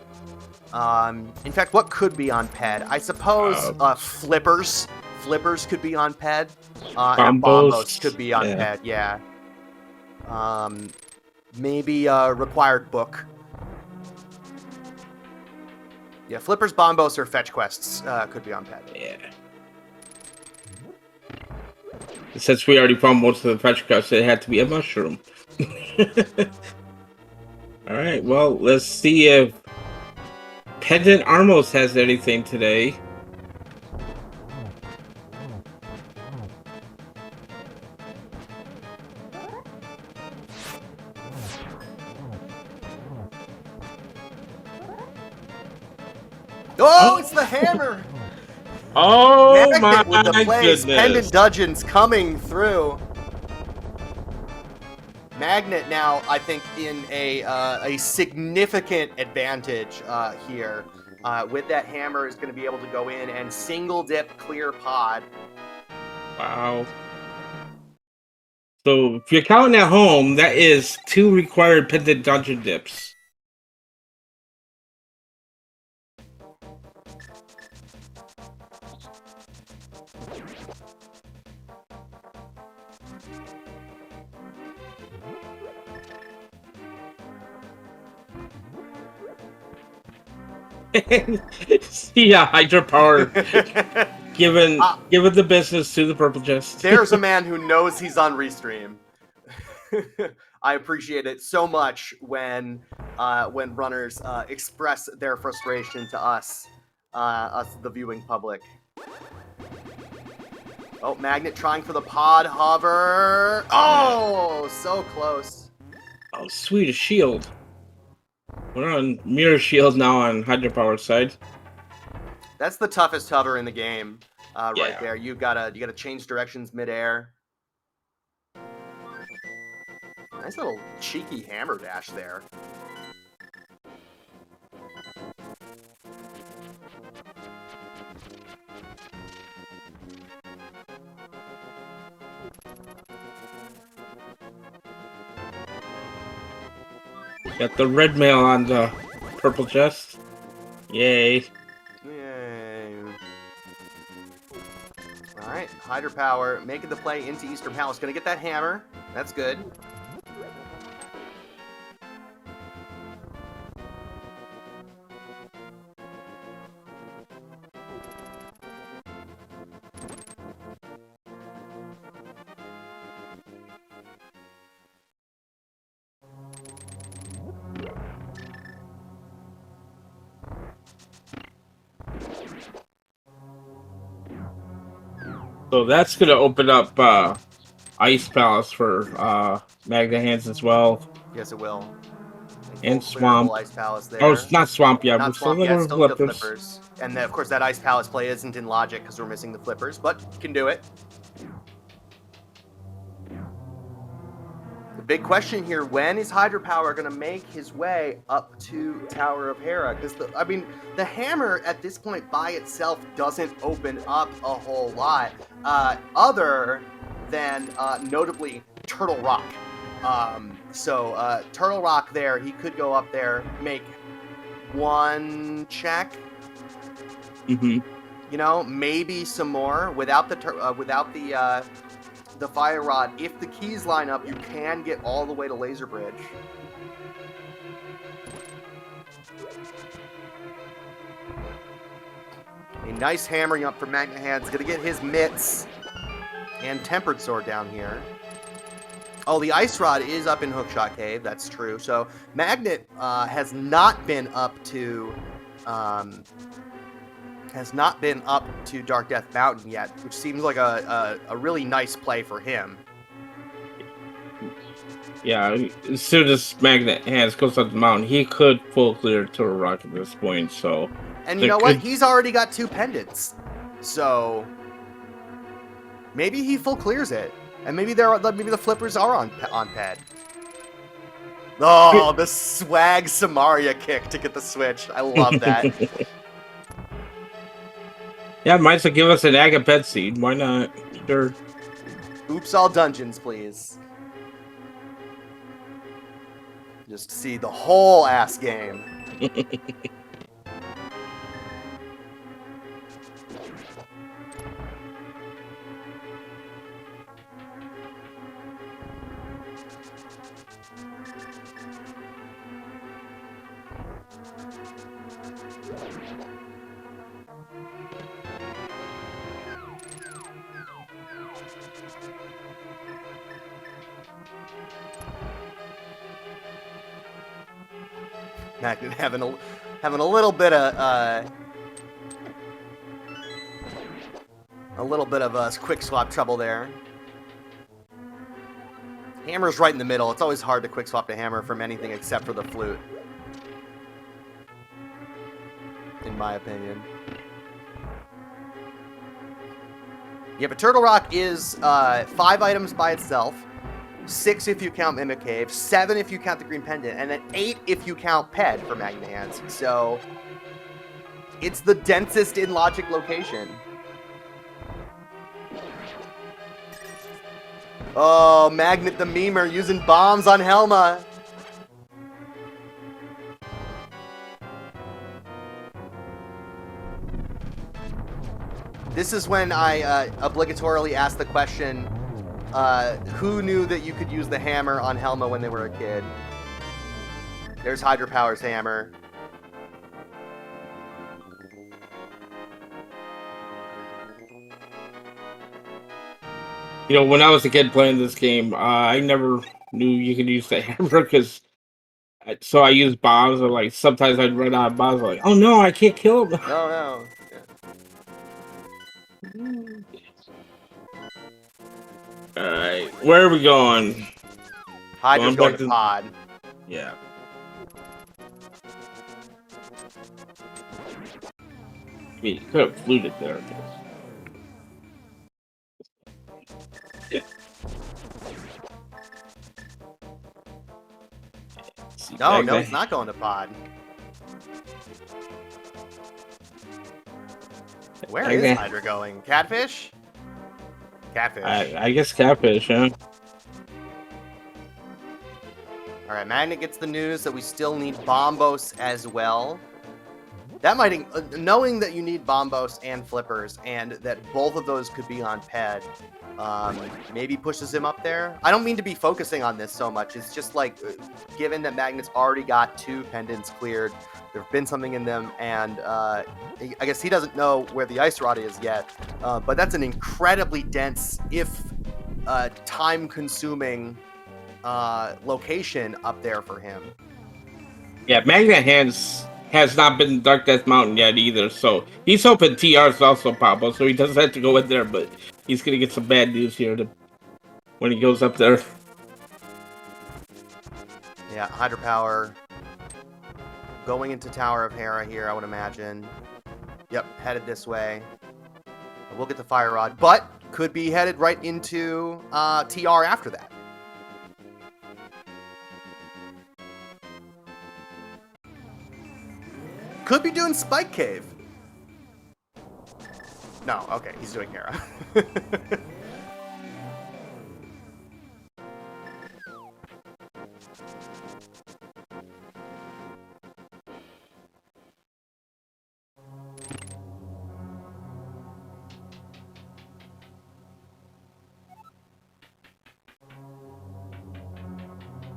In fact, what could be on ped? I suppose flippers. Flippers could be on ped. And bombos could be on ped. Yeah. Maybe required book. Yeah, flippers, bombos, or fetch quests could be on ped. Yeah. Since we already found most of the fetch quests, it had to be a mushroom. All right. Well, let's see if Pendant Armos has anything today. Oh, it's the hammer! Oh Magnit my with the plays. goodness! Pendant Dungeons coming through. Magnit now, I think, in a significant advantage here. With that hammer, is going to be able to go in and single dip clear pod. Wow. So if you're counting at home, that is 2 required Pendant Dungeon dips. Yeah, hydrapower given the business to the purple chest. There's a man who knows he's on Restream. I appreciate it so much when runners express their frustration to us, the viewing public. Oh, Magnit trying for the pod hover. Oh, so close. Oh, sweet, a shield. We're on mirror shield now on hydropower side. That's the toughest hover in the game, right there. You gotta change directions midair. Nice little cheeky hammer dash there. Got the red mail on the purple chest. Yay. Yay. Alright, Hydrapower making the play into Eastern Palace. Gonna get that hammer. That's good. So that's gonna open up Ice Palace for Magna Handz as well. Yes, it will. And Swamp. Ice Palace there. Oh, it's not Swamp yet. Not We're Swamp still yet. with Still flippers. Flippers. And then, of course, that Ice Palace play isn't in logic because we're missing the flippers, but can do it. The big question here, when is Hydrapower going to make his way up to Tower of Hera? Because, the hammer at this point by itself doesn't open up a whole lot, other than notably Turtle Rock. So Turtle Rock there, he could go up there, make one check. Mm-hmm. You know, maybe some more without the fire rod. If the keys line up, you can get all the way to Laser Bridge. A nice hammering up for Magna Handz. Gonna get his mitts and Tempered Sword down here. Oh, the Ice Rod is up in Hookshot Cave. That's true. So Magnit has not been up to Dark Death Mountain yet, which seems like a really nice play for him. Yeah, as soon as Magna Handz goes up the mountain, he could full clear Turtle Rock at this point. So, and you know what? He's already got 2 pendants, so maybe he full clears it. And maybe the flippers are on ped. Oh, the swag Samaria kick to get the switch. I love that. Yeah, might as well give us an Agapet seed. Why not? Sure. Oops, all dungeons, please. Just see the whole ass game. Magnit having a little bit of quick swap trouble there. Hammer's right in the middle. It's always hard to quick swap to Hammer from anything except for the flute, in my opinion. Yeah, but Turtle Rock is 5 items by itself, 6 if you count Mimic Cave, 7 if you count the Green Pendant, and then 8 if you count Ped for Magnit Handz. So it's the densest in logic location. Oh, Magnit the Memer using bombs on Helma. This is when I obligatorily ask the question, who knew that you could use the hammer on Helma when they were a kid? There's Hydrapower's hammer. You know, when I was a kid playing this game, I never knew you could use the hammer because so I used bombs, or like sometimes I'd run out of bombs. Like, oh no, I can't kill him. No, no. All right, where are we going? Hydra's going to pod. Yeah. I mean, you could have fluted there. Yeah. No, he's not going to pod. Where is Hydra going? Catfish? Catfish. I guess catfish, huh? Alright, Magnit gets the news that we still need Bombos as well. That might, knowing that you need Bombos and Flippers, and that both of those could be on Ped, maybe pushes him up there. I don't mean to be focusing on this so much. It's just like, given that Magnit's already got 2 pendants cleared, there's been something in them, and I guess he doesn't know where the Ice Rod is yet, but that's an incredibly dense, if time-consuming location up there for him. Yeah, Magnit Handz has not been Dark Death Mountain yet either, so he's hoping TR's also pop up, so he doesn't have to go in there, but he's gonna get some bad news here when he goes up there. Yeah, Hydrapower going into Tower of Hera here, I would imagine. Yep, headed this way. We'll get the Fire Rod, but could be headed right into TR after that. Could be doing Spike Cave. No, okay, he's doing Hera.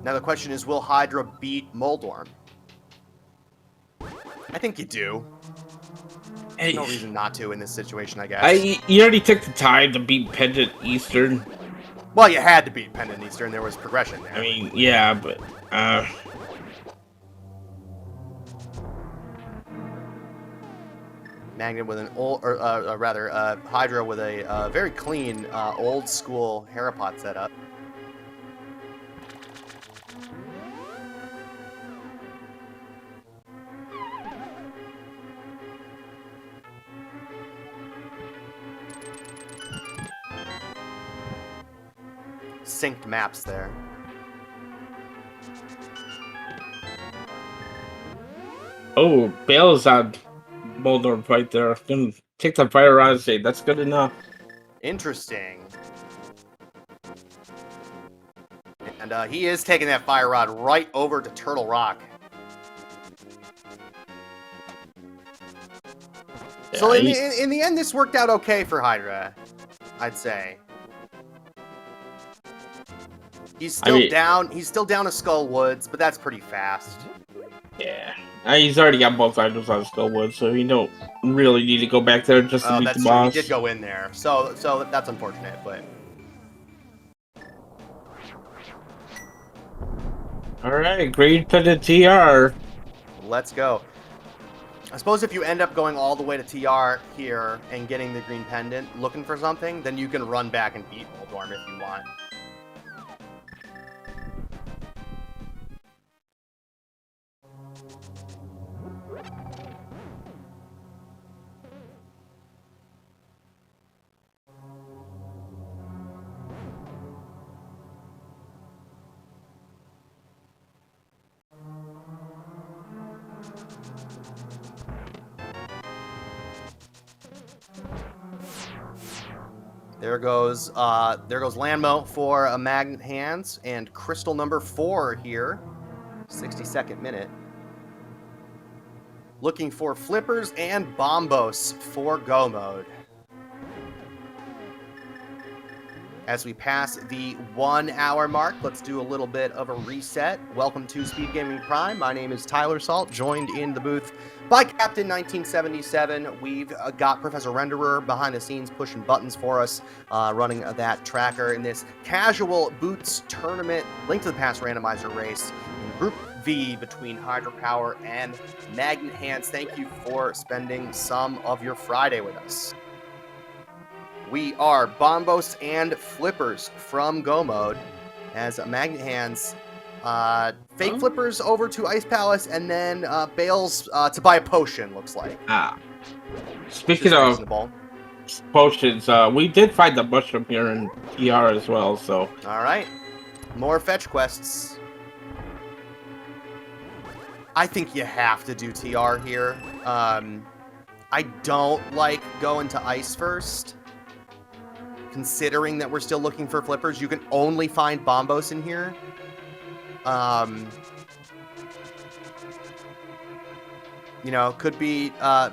Now the question is, will Hydra beat Moldorm? I think you do. There's no reason not to in this situation, I guess. You already took the time to beat Pendant Eastern. Well, you had to beat Pendant Eastern. There was progression there. I mean, yeah, but Magnit with an old, or rather, Hydra with a very clean, old school Herapot setup. synced maps there. Oh, Bale's on Boulder right there. Gonna take the fire rod state. That's good enough. Interesting. And he is taking that fire rod right over to Turtle Rock. Yeah, So in the end, this worked out okay for Hydra, I'd say. He's still down. He's still down to Skull Woods, but that's pretty fast. Yeah, he's already got both items on Skullwood, so you don't really need to go back there just to beat the boss. True. He did go in there, so that's unfortunate, but. All right, green pendant TR. Let's go. I suppose if you end up going all the way to TR here and getting the green pendant, looking for something, then you can run back and beat Oldorm if you want. There goes Landmo for a Magnit Handz and crystal number 4 here. 62nd minute. Looking for flippers and bombos for go mode. As we pass the 1 hour mark, let's do a little bit of a reset. Welcome to SpeedGaming Prime. My name is Tyler Salt, joined in the booth by Captain 1977. We've got Professor Renderer behind the scenes pushing buttons for us, running that tracker in this casual boots tournament, Link to the Past randomizer race in Group V between Hydrapower and Magnit Handz. Thank you for spending some of your Friday with us. We are bombos and flippers from Go Mode as Magnit Handz fake flippers over to Ice Palace and then bails to buy a potion, looks like. Speaking of potions, we did find the mushroom here in TR as well, so. All right. More fetch quests. I think you have to do TR here. I don't like going to Ice first. Considering that we're still looking for flippers, you can only find bombos in here. You know, could be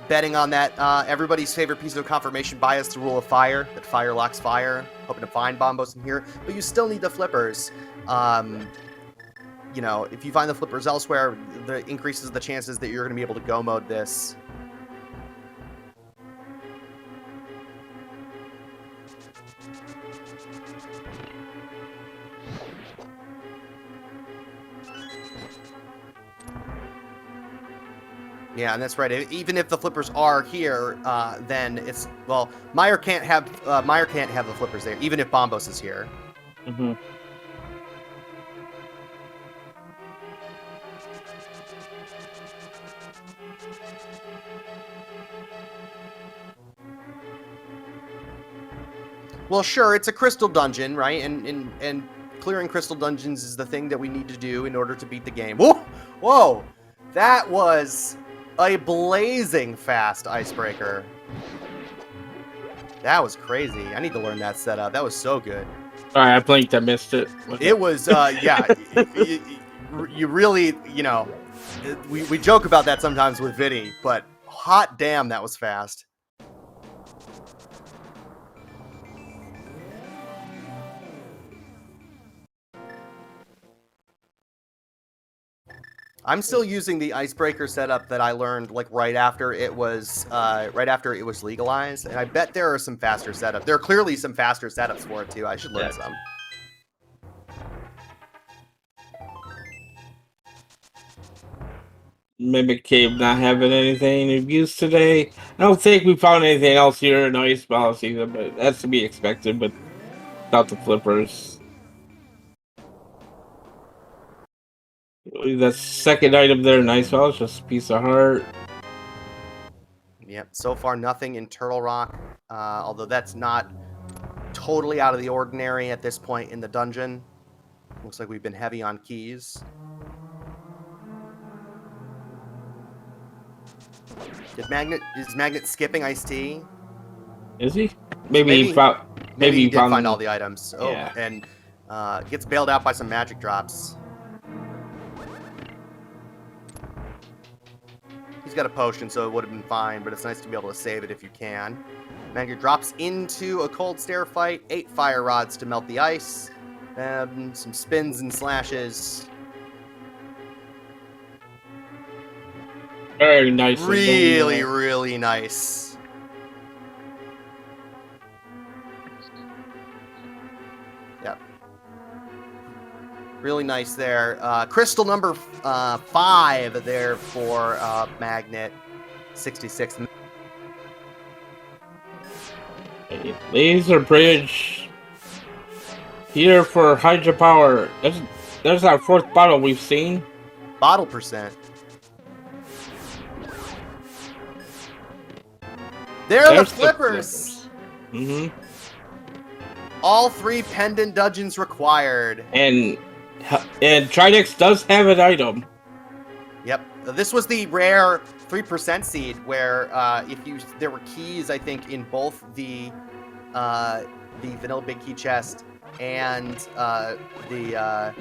betting on that everybody's favorite piece of confirmation bias, the rule of fire, that fire locks fire, hoping to find bombos in here, but you still need the flippers. You know, if you find the flippers elsewhere, the increases the chances that you're going to be able to go mode this. Yeah, and that's right. Even if the flippers are here, then it's well. Meyer can't have the flippers there, even if Bombos is here. Mm-hmm. Well, sure, it's a crystal dungeon, right? And clearing crystal dungeons is the thing that we need to do in order to beat the game. Whoa, whoa, that was a blazing fast icebreaker. That was crazy. I need to learn that setup. That was so good. Sorry, I blinked. I missed it. It was, yeah. You really, you know, we joke about that sometimes with Vinny, but hot damn, that was fast. I'm still using the icebreaker setup that I learned like right after it was legalized, and I bet there are some faster setups. There are clearly some faster setups for it too. I should learn some. Mimic Cave not having anything of use today. I don't think we found anything else here in Ice Palace either, but that's to be expected. But without the flippers. The second item there, nice. Well, it's just a piece of heart. Yep. So far, nothing in Turtle Rock. Although that's not totally out of the ordinary at this point in the dungeon. Looks like we've been heavy on keys. Is Magnit skipping iced tea? Is he? Maybe He found. Maybe he did found find all the items. Oh, Yeah. and gets bailed out by some magic drops. He's got a potion, so it would have been fine, but it's nice to be able to save it if you can. Magnit drops into a cold stare fight. 8 fire rods to melt the ice. Some spins and slashes. Very nice. Really, really nice. Yep. Really nice there. Crystal number 5 there for Magnit. 66. A laser bridge here for hydrapower. There's our 4th bottle we've seen. Bottle percent. There are the flippers. Mm-hmm. All 3 pendant dungeons required. And Tridex does have an item. Yep. This was the rare 3% seed where there were keys, I think, in both the vanilla big key chest and the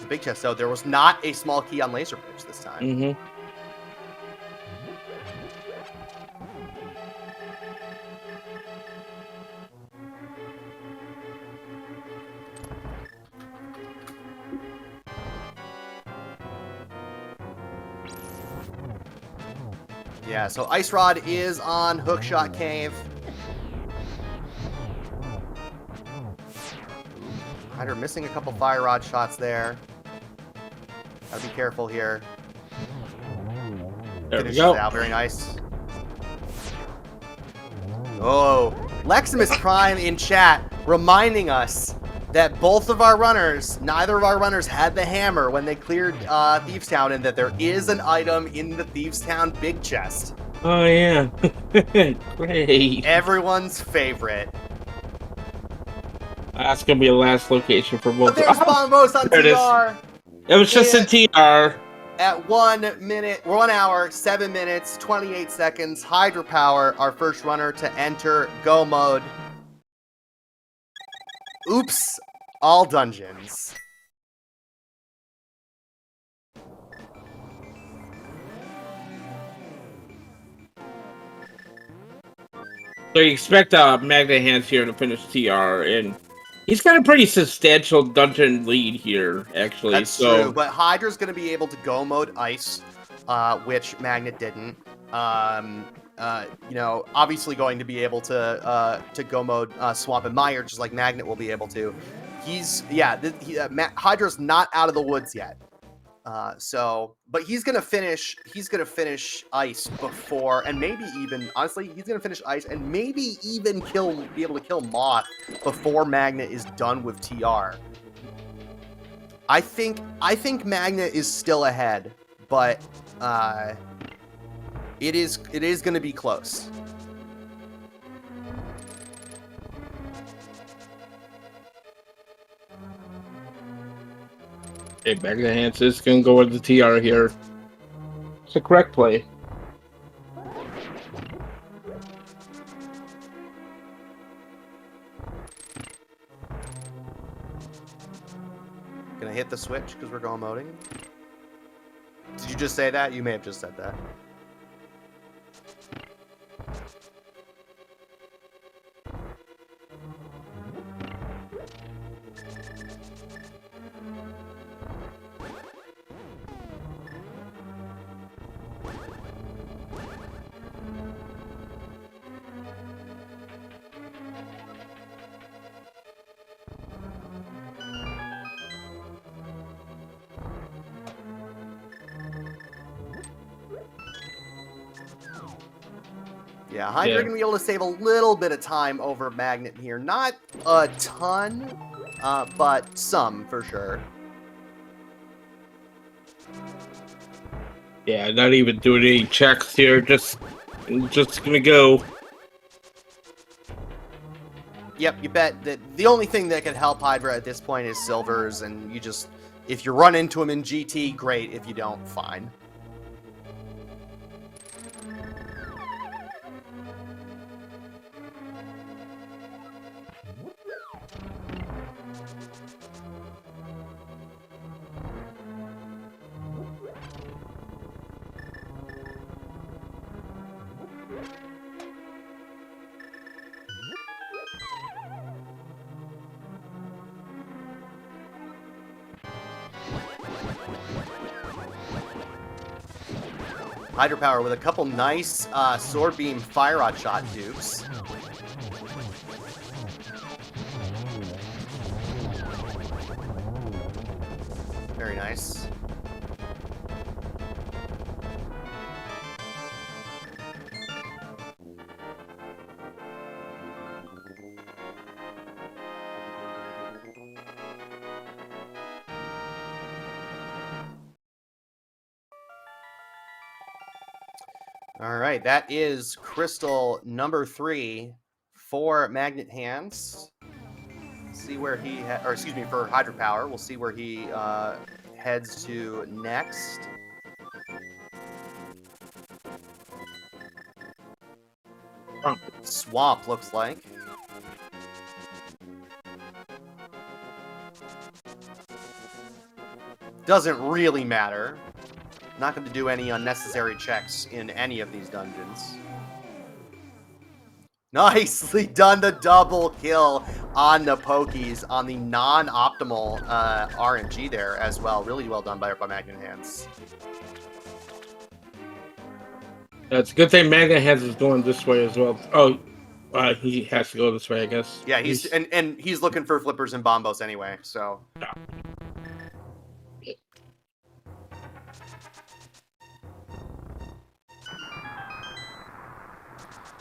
big chest. So there was not a small key on laser bridge this time. Mm-hmm. Yeah, so Ice Rod is on Hookshot Cave. Hydra missing a couple Fire Rod shots there. Gotta be careful here. There we Finishes go. it out, very nice. Oh, Leximus Prime in chat reminding us that both of our runners, neither of our runners had the hammer when they cleared Thieves Town, and that there is an item in the Thieves Town big chest. Oh yeah. Great. Everyone's favorite. That's gonna be the last location for both. But there's Bombos on there it is. TR. It was just a TR. At 1 hour, 7 minutes, 28 seconds, Hydrapower, our first runner to enter Go mode. Oops, all dungeons. So you expect Magnit Handz here to finish TR, and he's got a pretty substantial dungeon lead here, actually. That's true, but Hydra's going to be able to Go mode Ice, which Magnit didn't. Obviously going to be able to Go mode Swamp and Mire, just like Magnit will be able to. Hydra's not out of the woods yet. But he's gonna finish Ice before, and maybe even, honestly, he's gonna finish Ice and maybe even be able to kill Moth before Magnit is done with TR. I think Magnit is still ahead, but it is gonna be close. Okay, Magnit Handz is going to go with the TR here. It's the correct play. Gonna hit the switch because we're going moding. Did you just say that? You may have just said that. Yeah, Hydra gonna be able to save a little bit of time over Magnit here. Not a ton, but some for sure. Yeah, not even doing any checks here. Just gonna go. Yep, you bet that the only thing that could help Hydra at this point is silvers, and you just, if you run into him in GT, great. If you don't, fine. Hydrapower with a couple nice sword beam fire rod shot dukes. Very nice. All right, that is crystal number 3 for Magnit Handz. See where he, or excuse me, for Hydrapower. We'll see where he heads to next. Swamp looks like. Doesn't really matter. Not going to do any unnecessary checks in any of these dungeons. Nicely done, the double kill on the Pokies on the non-optimal RNG there as well. Really well done by Magnit Handz. Yeah, it's a good thing Magnit Handz is going this way as well. Oh, he has to go this way, I guess. Yeah, and he's looking for flippers and bombos anyway, so. Yeah.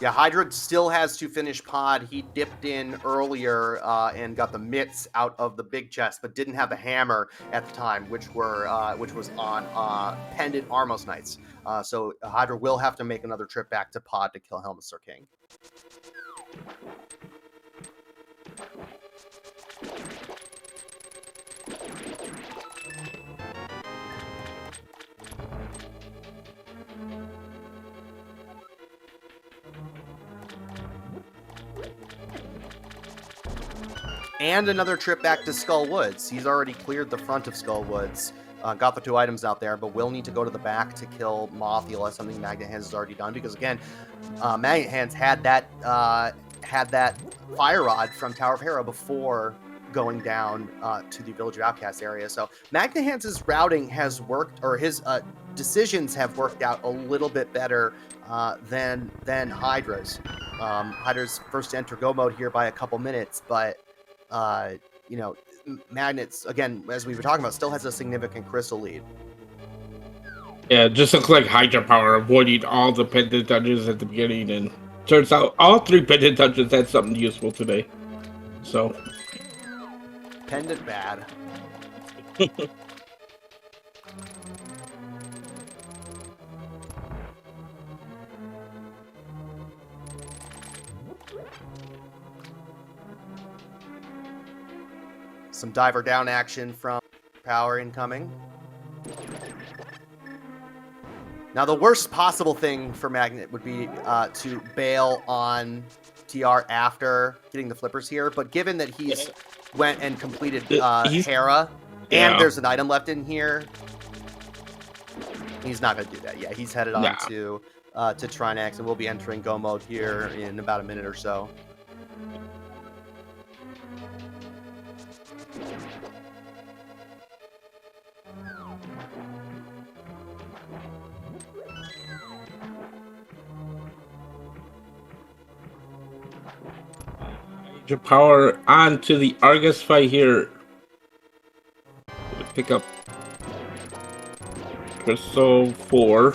Yeah, Hydra still has to finish pod. He dipped in earlier and got the mitts out of the big chest, but didn't have the hammer at the time, which was on Pendant Armos Knights. So Hydra will have to make another trip back to pod to kill Helmsur King. And another trip back to Skull Woods. He's already cleared the front of Skull Woods. Got the 2 items out there, but will need to go to the back to kill Mothula, something Magnit Handz has already done. Because again, Magnit Handz had that fire rod from Tower of Hera before going down to the Village of Outcasts area. So Magnit Handz's routing has worked, or his decisions have worked out a little bit better than Hydra's. Hydra's first to enter go mode here by a couple minutes, but you know, Magnit's, again, as we were talking about, still has a significant crystal lead. Yeah, it just looks like Hydrapower avoiding all the pendant dungeons at the beginning, and turns out all 3 pendant dungeons had something useful today. So. Pendant bad. Some diver down action from Power incoming. Now, the worst possible thing for Magnit would be to bail on TR after getting the flippers here, but given that he's went and completed Hera, and there's an item left in here, he's not going to do that. Yeah, he's headed on to Trinex, and we'll be entering go mode here in about a minute or so. Power on to the Argus fight here. Pick up Crystal 4.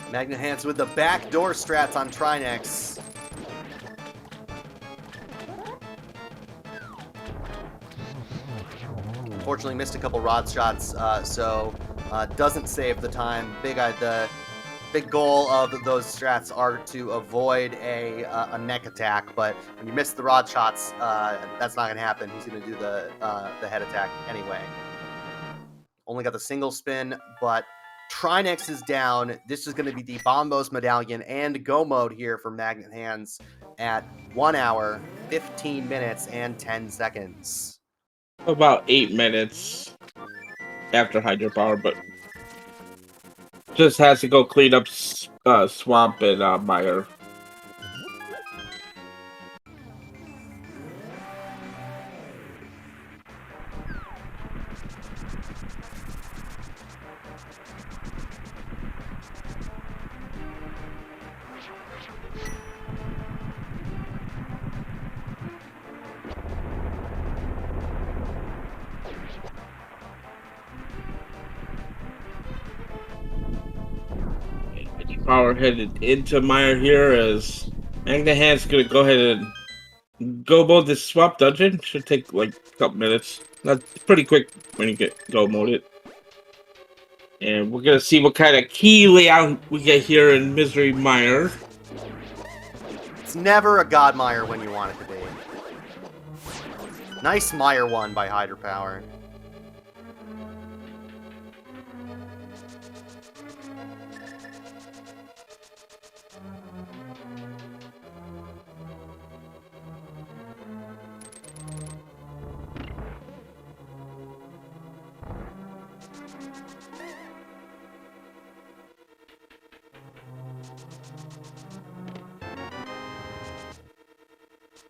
Magnit Handz with the backdoor strats on Trinex. Unfortunately missed a couple rod shots, so doesn't save the time. Big big goal of those strats are to avoid a neck attack, but when you miss the rod shots, that's not going to happen. He's going to do the head attack anyway. Only got the single spin, but Trinex is down. This is going to be the Bombos Medallion and Go mode here for Magnit Handz at 1 hour, 15 minutes, and 10 seconds. About 8 minutes after hydrapower, but just has to go clean up swamp and mire. Power headed into mire here as Magnit Handz gonna go ahead and go mode this swamp dungeon. Should take like a couple minutes. That's pretty quick when you get go mode it. And we're gonna see what kind of key layout we get here in Misery Mire. It's never a god mire when you want it to be. Nice mire one by hydrapower.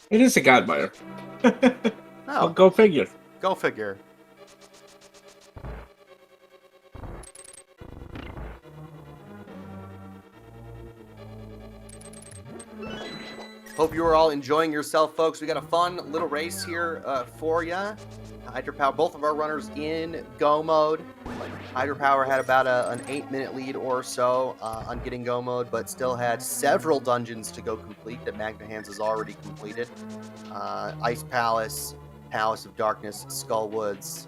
It is a god mire. Oh, Go figure. Go figure. Hope you are all enjoying yourself, folks. We got a fun little race here for you. Hydrapower, both of our runners in go mode. Hydrapower had about an 8-minute lead or so on getting go mode, but still had several dungeons to go complete that Magnit Handz has already completed. Ice Palace, Palace of Darkness, Skull Woods.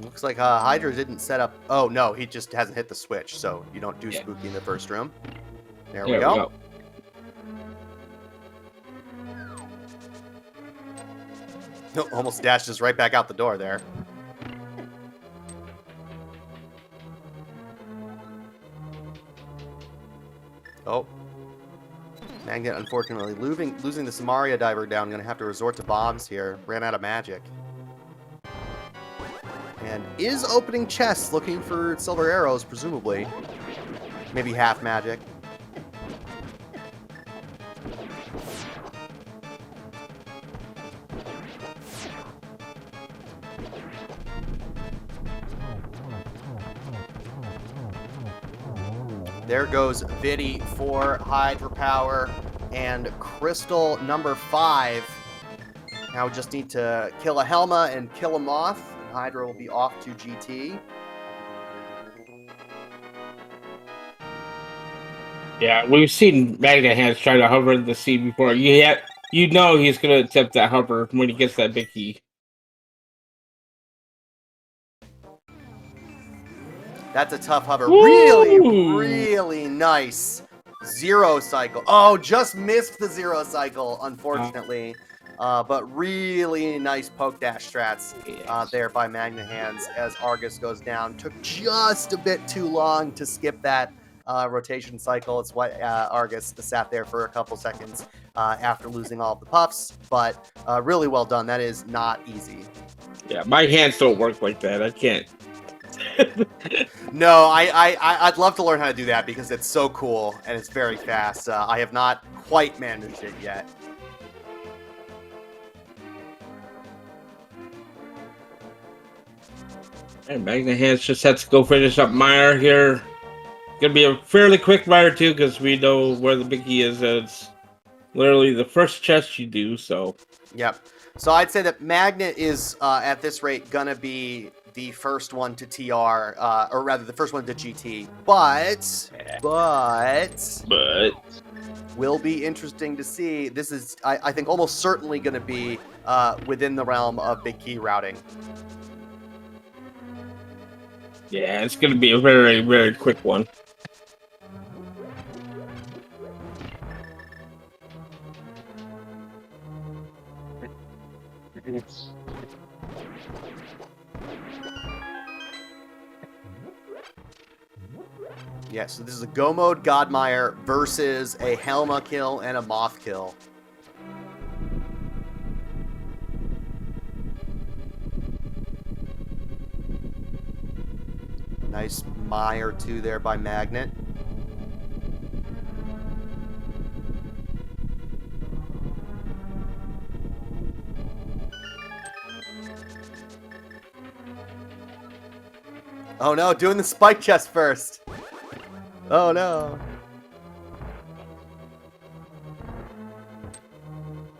Looks like Hydra didn't set up... Oh, no, he just hasn't hit the switch, so you don't do spooky in the first room. There we go. Almost dashed us right back out the door there. Oh. Magnit, unfortunately, losing the Samaria diver down. Going to have to resort to bombs here. Ran out of magic. And is opening chests, looking for silver arrows, presumably. Maybe half magic. There goes Viddy for Hydrapower and Crystal number 5. Now we just need to kill a Helma and kill a Moth. Hydra will be off to GT. Yeah, we've seen Magnit Handz try to hover in the sea before. You know he's going to attempt that hover when he gets that big key. That's a tough hover. Woo! Really, really nice. Zero cycle. Oh, just missed the zero cycle, unfortunately. But really nice poke dash strats there by Magnit Handz as Argus goes down. Took just a bit too long to skip that rotation cycle. It's why Argus sat there for a couple seconds after losing all of the puffs. But really well done. That is not easy. Yeah, my hands don't work like that. I can't. No, I'd love to learn how to do that because it's so cool and it's very fast. I have not quite managed it yet. And Magnit Handz just has to go finish up Mire here. Gonna be a fairly quick Mire too, because we know where the big key is. It's literally the first chest you do. So. Yep. So I'd say that Magnit is at this rate gonna be the first one to TR, or rather the first one to GT. But will be interesting to see. This is, I think, almost certainly going to be within the realm of big key routing. Yeah, it's going to be a very, very quick one. Yeah, so this is a Go Mode Godmire versus a Helma kill and a Moth kill. Nice Mire 2 there by Magnit. Oh no, doing the spike chest first. Oh no.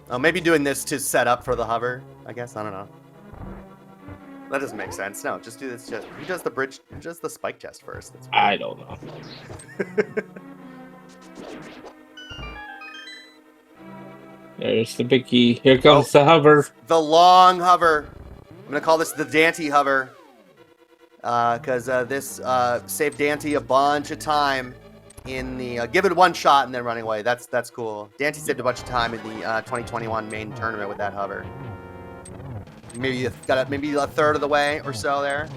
Oh, maybe doing this to set up for the hover, I guess. I don't know. That doesn't make sense. No, just do this chest. Who does the bridge? Who does the spike chest first? That's I don't know. There's the big key. Here comes the hover. The long hover. I'm going to call this the Dante hover. Because this saved Dante a bunch of time in the give it one shot and then running away. That's cool. Dante saved a bunch of time in the 2021 main tournament with that hover. Maybe you got maybe a third of the way or so there.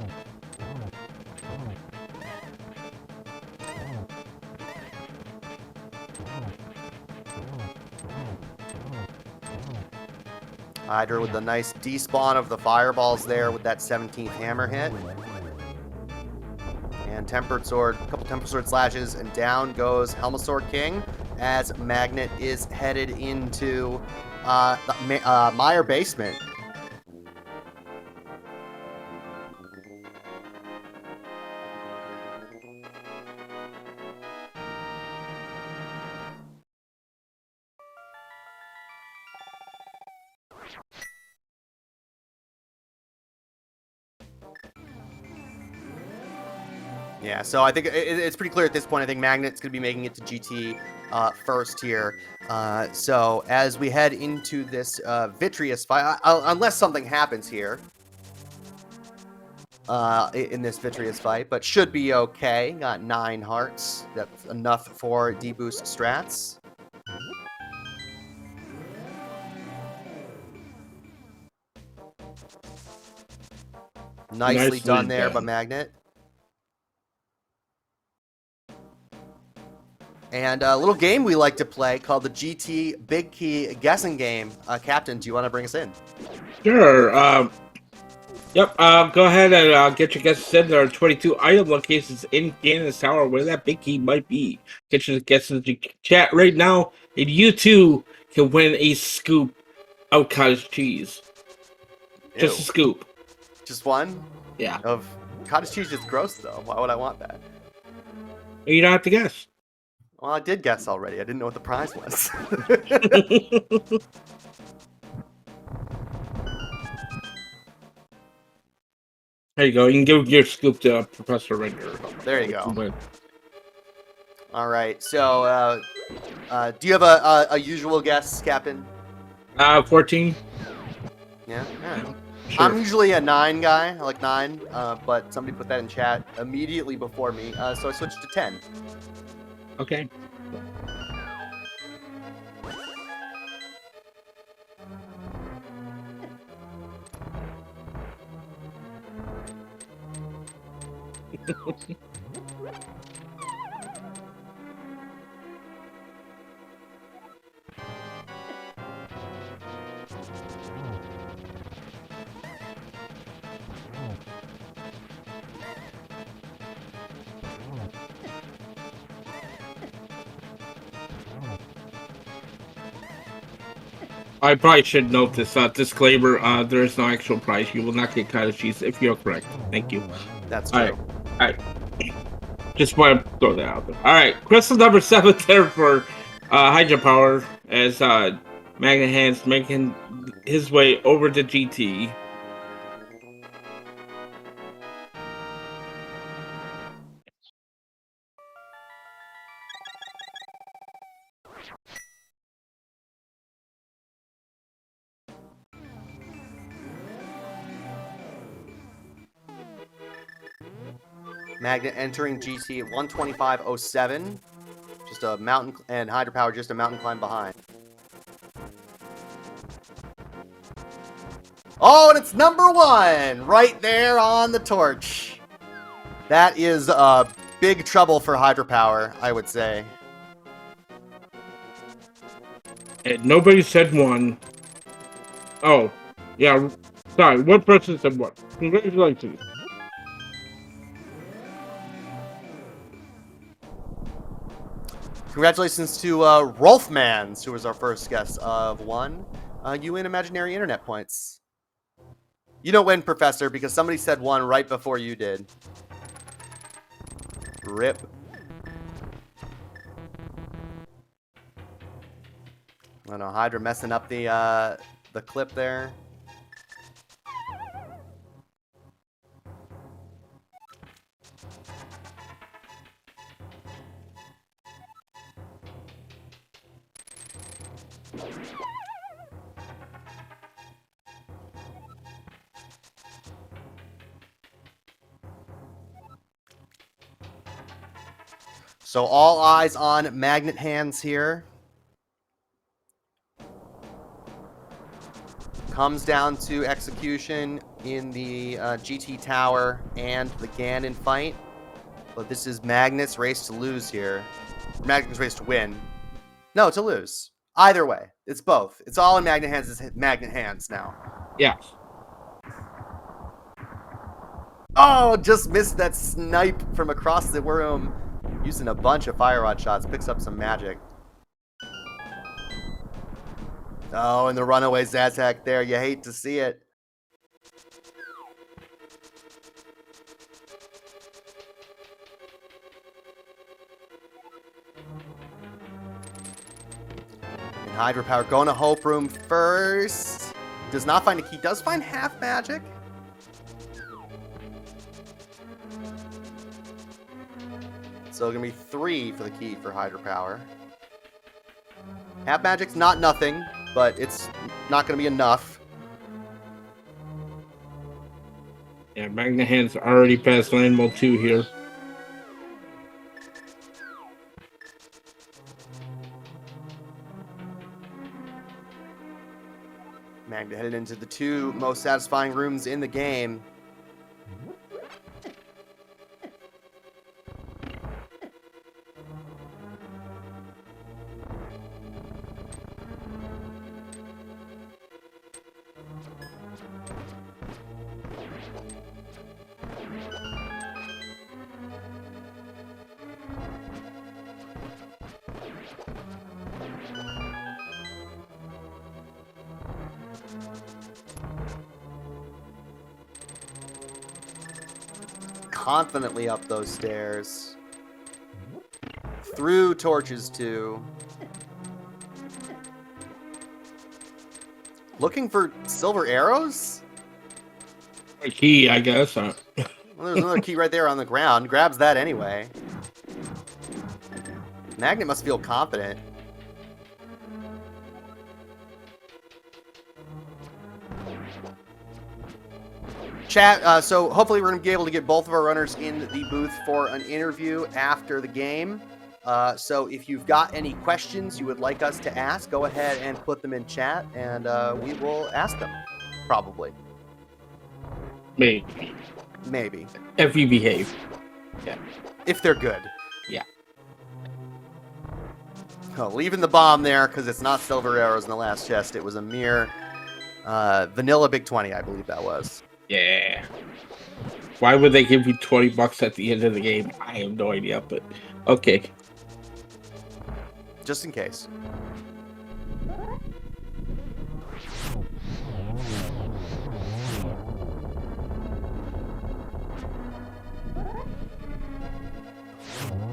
Hydra with the nice despawn of the fireballs there with that 17th hammer hit. And Tempered Sword, a couple Tempered Sword slashes, and down goes Helma Sword King as Magnit is headed into the Mire basement. Yeah, so I think it's pretty clear at this point. I think Magnit's going to be making it to GT first here. So as we head into this Vitreous fight, unless something happens here in this Vitreous fight, but should be okay. Got 9 hearts. That's enough for D-boost strats. Nicely done there by Magnit. And a little game we like to play called the GT Big Key Guessing Game. Captain, do you want to bring us in? Sure. Yep. Go ahead and get your guesses in. There are 22 item locations in Ganon's Tower where that big key might be. Get your guesses in the chat right now, and you too can win a scoop of cottage cheese. Ew. Just a scoop. Just one? Yeah. Of cottage cheese is gross though. Why would I want that? You don't have to guess. Well, I did guess already. I didn't know what the prize was. There you go. You can give your scoop to Professor Ringer. There you go. All right. So, do you have a usual guess, Captain? 14. Yeah. Sure. I'm usually a 9 guy. I like 9, but somebody put that in chat immediately before me, so I switched to 10. Okay. I probably should note this disclaimer. There is no actual prize. You will not get cottage cheese if you're correct. Thank you. That's true. All right. Just want to throw that out there. All right. Crystal number 7 there for hydrapower as Magnit Handz making his way over to GT. Magnit entering GT at 125.07. Just a mountain, and Hydrapower just a mountain climb behind. Oh, and it's number 1 right there on the torch. That is big trouble for Hydrapower, I would say. And nobody said 1. Oh, yeah. Sorry, one person said 1. Congratulations. Congratulations to Rolfmans, who was our first guest of 1. You win imaginary internet points. You don't win, Professor, because somebody said 1 right before you did. Rip. I don't know, Hydra messing up the clip there. So all eyes on Magnit Handz here. Comes down to execution in the GT Tower and the Ganon fight. But this is Magnit's race to lose here. Magnit's race to win. No, to lose. Either way. It's both. It's all in Magnit Handz now. Yeah. Oh, just missed that snipe from across the room. Using a bunch of fire rod shots. Picks up some magic. Oh, and the runaway Zazak there. You hate to see it. And Hydrapower going to Hope Room first. Does not find a key. Does find half magic. So going to be 3 for the key for Hydrapower. Half magic's not nothing, but it's not going to be enough. Yeah, Magnit Handz already passed Land Mode 2 here. Magnit headed into the 2 most satisfying rooms in the game. Confidently up those stairs. Through torches too. Looking for silver arrows? A key, I guess. Well, there's another key right there on the ground. Grabs that anyway. Magnit must feel confident. Chat, so hopefully we're going to be able to get both of our runners in the booth for an interview after the game. So if you've got any questions you would like us to ask, go ahead and put them in chat, and we will ask them. Probably. Maybe. Maybe. If you behave. Yeah. If they're good. Yeah. Oh, leaving the bomb there, because it's not silver arrows in the last chest. It was a mere vanilla Big 20, I believe that was. Yeah. Why would they give you $20 at the end of the game? I have no idea, but okay. Just in case.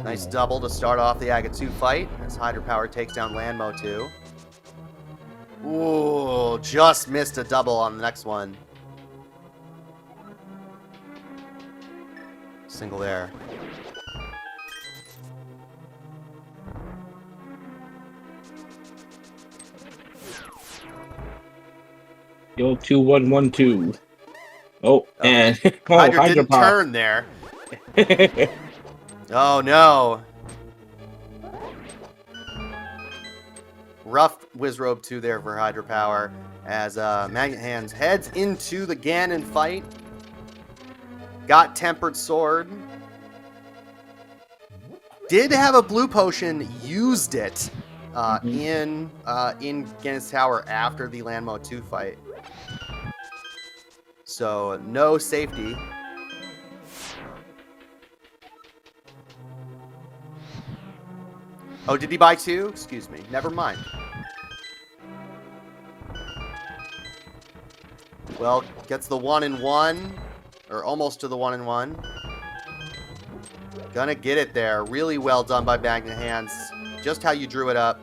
Nice double to start off the Aga 2 fight as Hydrapower takes down Landmo 2. Ooh, just missed a double on the next one. Single there. The old 2-1-1-2. Oh, and Hydra didn't Hydrapower. turn there. Oh no. Rough Wizrobe 2 there for Hydrapower as Magnet Handz heads into the Ganon fight. Got Tempered Sword. Did have a blue potion, used it in Ganon's Tower after the Land Mode 2 fight. So no safety. Oh, did he buy 2? Excuse me. Never mind. Well, gets the 1-in-1, or almost to the 1-in-1. Gonna get it there. Really well done by Magnet Handz. Just how you drew it up.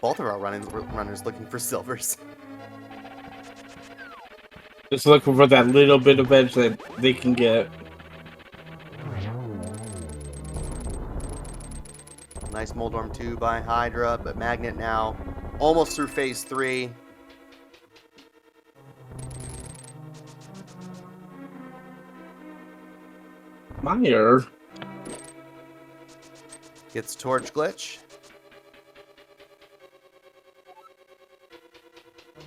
Both of our runners looking for silvers. Just looking for that little bit of edge that they can get. Nice Moldorm 2 by Hydra, but Magnit now almost through phase 3. Meyer Gets Torch Glitch.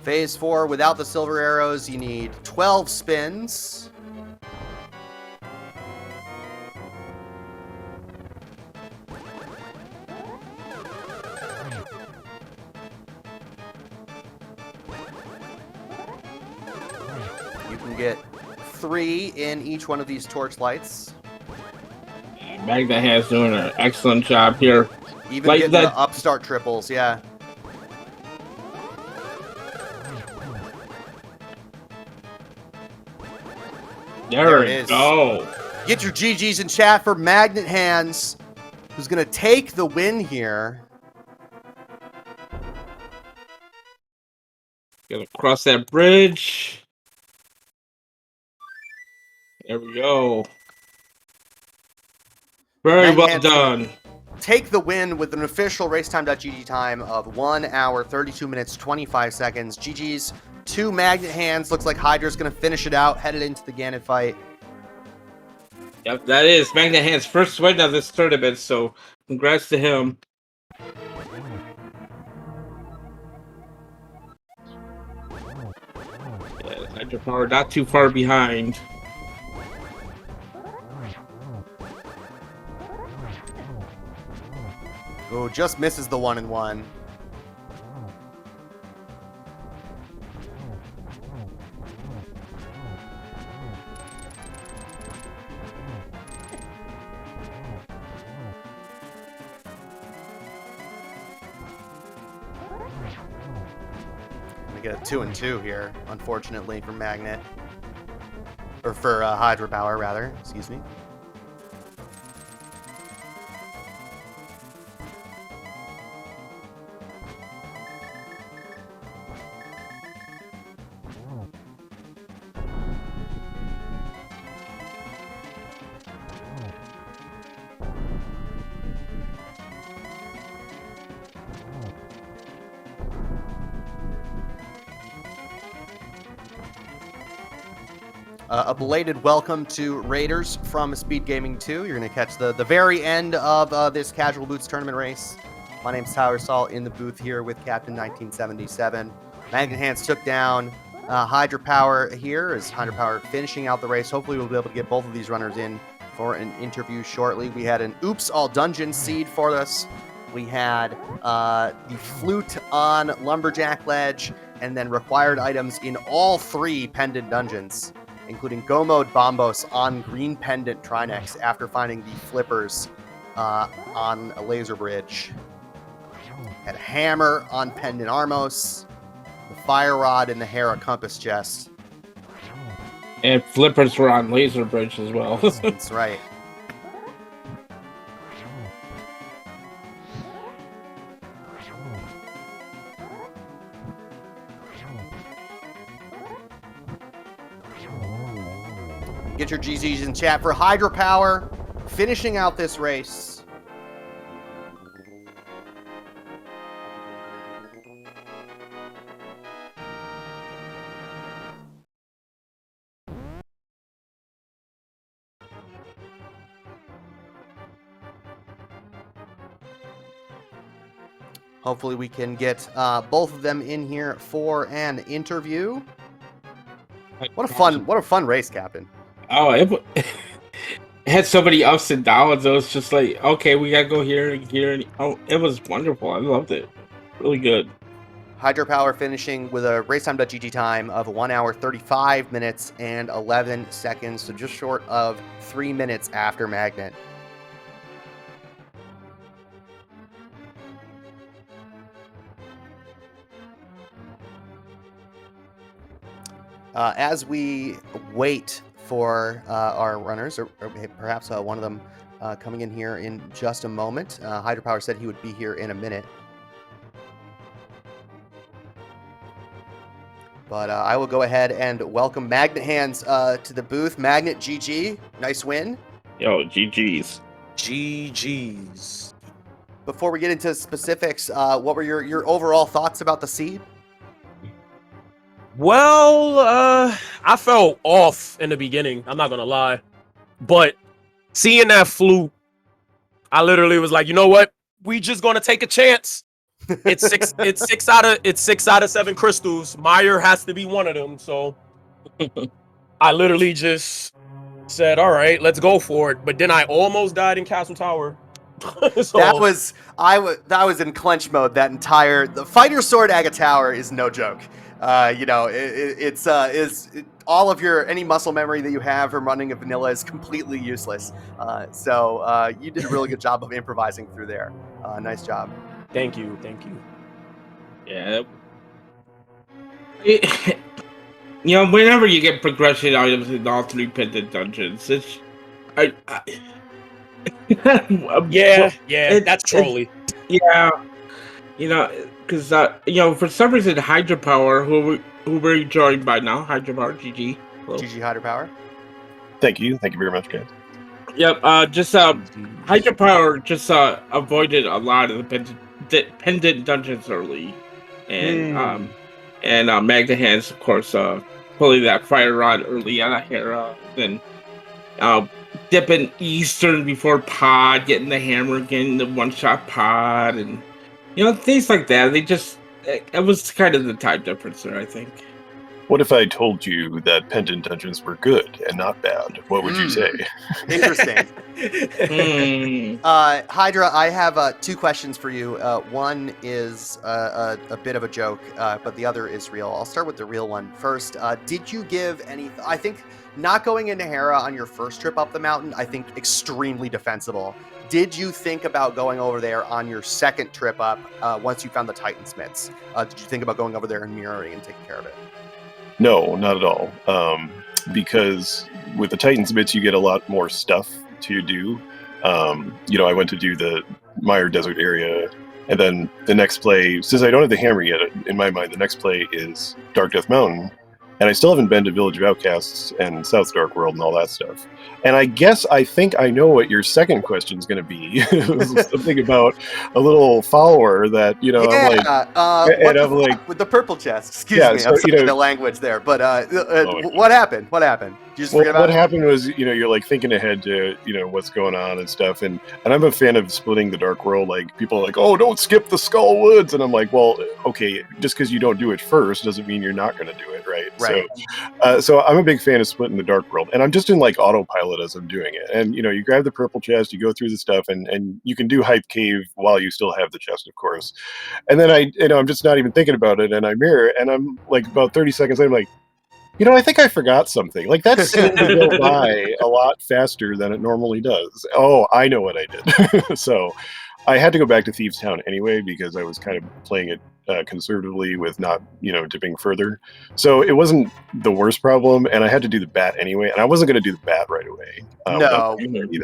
Phase 4, without the silver arrows, you need 12 spins. You can get 3 in each one of these torch lights. Magnet Handz doing an excellent job here. Even Like getting that- the upstart triples, yeah. There it we is. go. Get your GGs in chat for Magnet Handz, who's going to take the win here. Gonna cross that bridge. There we go. Very Magnet well Handz done. Take the win with an official racetime.gg time of 1 hour, 32 minutes, 25 seconds. GG's to Magnet Handz. Looks like Hydra's going to finish it out, headed into the Ganon fight. Yep, that is Magnet Handz' first win of this tournament, so congrats to him. Yeah, Hydrapower not too far behind. Oh, just misses the 1-in-1. Gonna get a 2-in-2 here, unfortunately, for Magnit. Or for Hydrapower, rather. Excuse me. A belated welcome to Raiders from SpeedGaming 2. You're going to catch the very end of this Casual Boots tournament race. My name's Tyler Saul in the booth here with Captain 1977. Magnet Handz took down Hydrapower here as Hydrapower finishing out the race. Hopefully we'll be able to get both of these runners in for an interview shortly. We had an Oops All Dungeon seed for us. We had the flute on Lumberjack Ledge, and then required items in all 3 pendant dungeons, including Go Mode Bombos on Green Pendant Trinex after finding the flippers on a laser bridge. Had a hammer on Pendant Armos, the Fire Rod, and the Hera Compass Chest. And flippers were on Laser Bridge as well. That's right. Get your GZs in chat for Hydrapower finishing out this race. Hopefully we can get both of them in here for an interview. What a fun race, Captain. Oh, it had so many ups and downs. It was just like, okay, we gotta go here and here. And, oh, it was wonderful. I loved it. Really good. Hydrapower finishing with a racetime.gg time of 1 hour 35 minutes and 11 seconds, so just short of 3 minutes after Magnit. As we wait for our runners, or perhaps one of them coming in here in just a moment, Hydrapower said he would be here in a minute. But I will go ahead and welcome Magnit Handz to the booth. Magnit, GG. Nice win. Yo, GG's. GG's. Before we get into specifics, what were your overall thoughts about the seed? Well, I felt off in the beginning. I'm not gonna lie, but seeing that fluke, I literally was like, you know what? We just gonna take a chance. It's six out of 7 crystals. Meyer has to be one of them. So I literally just said, all right, let's go for it. But then I almost died in Castle Tower. So, That was in clench mode. The Fighter Sword Aga Tower is no joke. It's all of any muscle memory that you have from running a vanilla is completely useless. So you did a really good job of improvising through there. Nice job. Thank you. Yeah. Whenever you get progression items in all 3 pendant dungeons, it's that's trolly. Yeah, because for some reason Hydrapower, who we're joined by now, Hydrapower, GG. Hello. GG Hydrapower. Thank you very much, guys. Yep. Hydrapower just avoided a lot of the pendant dungeons early, and Magnit Handz, of course, pulling that fire rod early on a Hera, then dipping Eastern before pod, getting the hammer, getting the one-shot pod, and things like that. It was kind of the time difference there, I think. What if I told you that pendant dungeons were good and not bad? What would you say? Interesting. Hydra, I have 2 questions for you. One is a bit of a joke, but the other is real. I'll start with the real one first. Did you give any... I think not going into Hera on your first trip up the mountain, I think extremely defensible. Did you think about going over there on your second trip up once you found the Titan Smiths? Did you think about going over there and mirroring and taking care of it? No, not at all. Because with the Titan Smiths, you get a lot more stuff to do. I went to do the Meyer Desert area, and then the next play, since I don't have the hammer yet, in my mind, the next play is Dark Death Mountain, and I still haven't been to Village of Outcasts and South Dark World and all that stuff. And I think I know what your second question is going to be. Something about a little follower that, I'm like, with the purple chest. Excuse me, I'm sorry the language there. But what happened? What happened? Did you just forget about what happened was, you're like thinking ahead to, what's going on and stuff. And I'm a fan of splitting the Dark World. Like, people are like, oh, don't skip the Skull Woods. And I'm like, well, okay, just because you don't do it first doesn't mean you're not going to do it, right? So I'm a big fan of splitting the Dark World. And I'm just in like autopilot as I'm doing it. And, you grab the purple chest, you go through the stuff, and you can do Hype Cave while you still have the chest, of course. And then I'm just not even thinking about it, and I mirror, and I'm like about 30 seconds later, I'm like, I think I forgot something. Like, that seemed to go by a lot faster than it normally does. Oh, I know what I did. So I had to go back to Thieves Town anyway, because I was kind of playing it conservatively with not, dipping further. So it wasn't the worst problem, and I had to do the bat anyway, and I wasn't going to do the bat right away.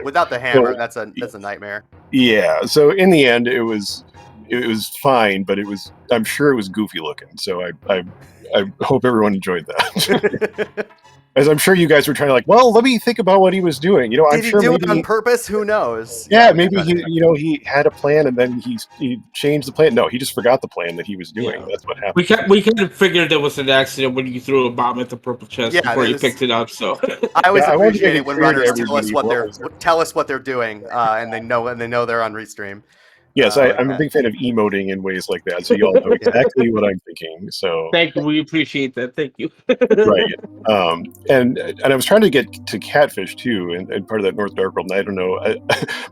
Without the hammer, that's a nightmare. Yeah, so in the end, it was fine, but I'm sure it was goofy looking. So I hope everyone enjoyed that. As I'm sure you guys were trying to like, well, let me think about what he was doing. You know, I'm Did he sure do maybe it on purpose? Who knows? yeah, we maybe can he, try to- you know, he had a plan and then he changed the plan. No, he just forgot the plan that he was doing. Yeah. That's what happened. We kind of figured it was an accident when you threw a bomb at the purple chest Yeah, before you this- picked it up. So I always Yeah, I wanted to appreciate make it it when clear to runners tell us everybody what they're doing, and they know they're on Restream. Yes, like I'm a that. big fan of emoting in ways like that, so you all know exactly what I'm thinking. So thank you. We appreciate that. Thank you. right, and I was trying to get to catfish too, and part of that North Dark World. And I don't know,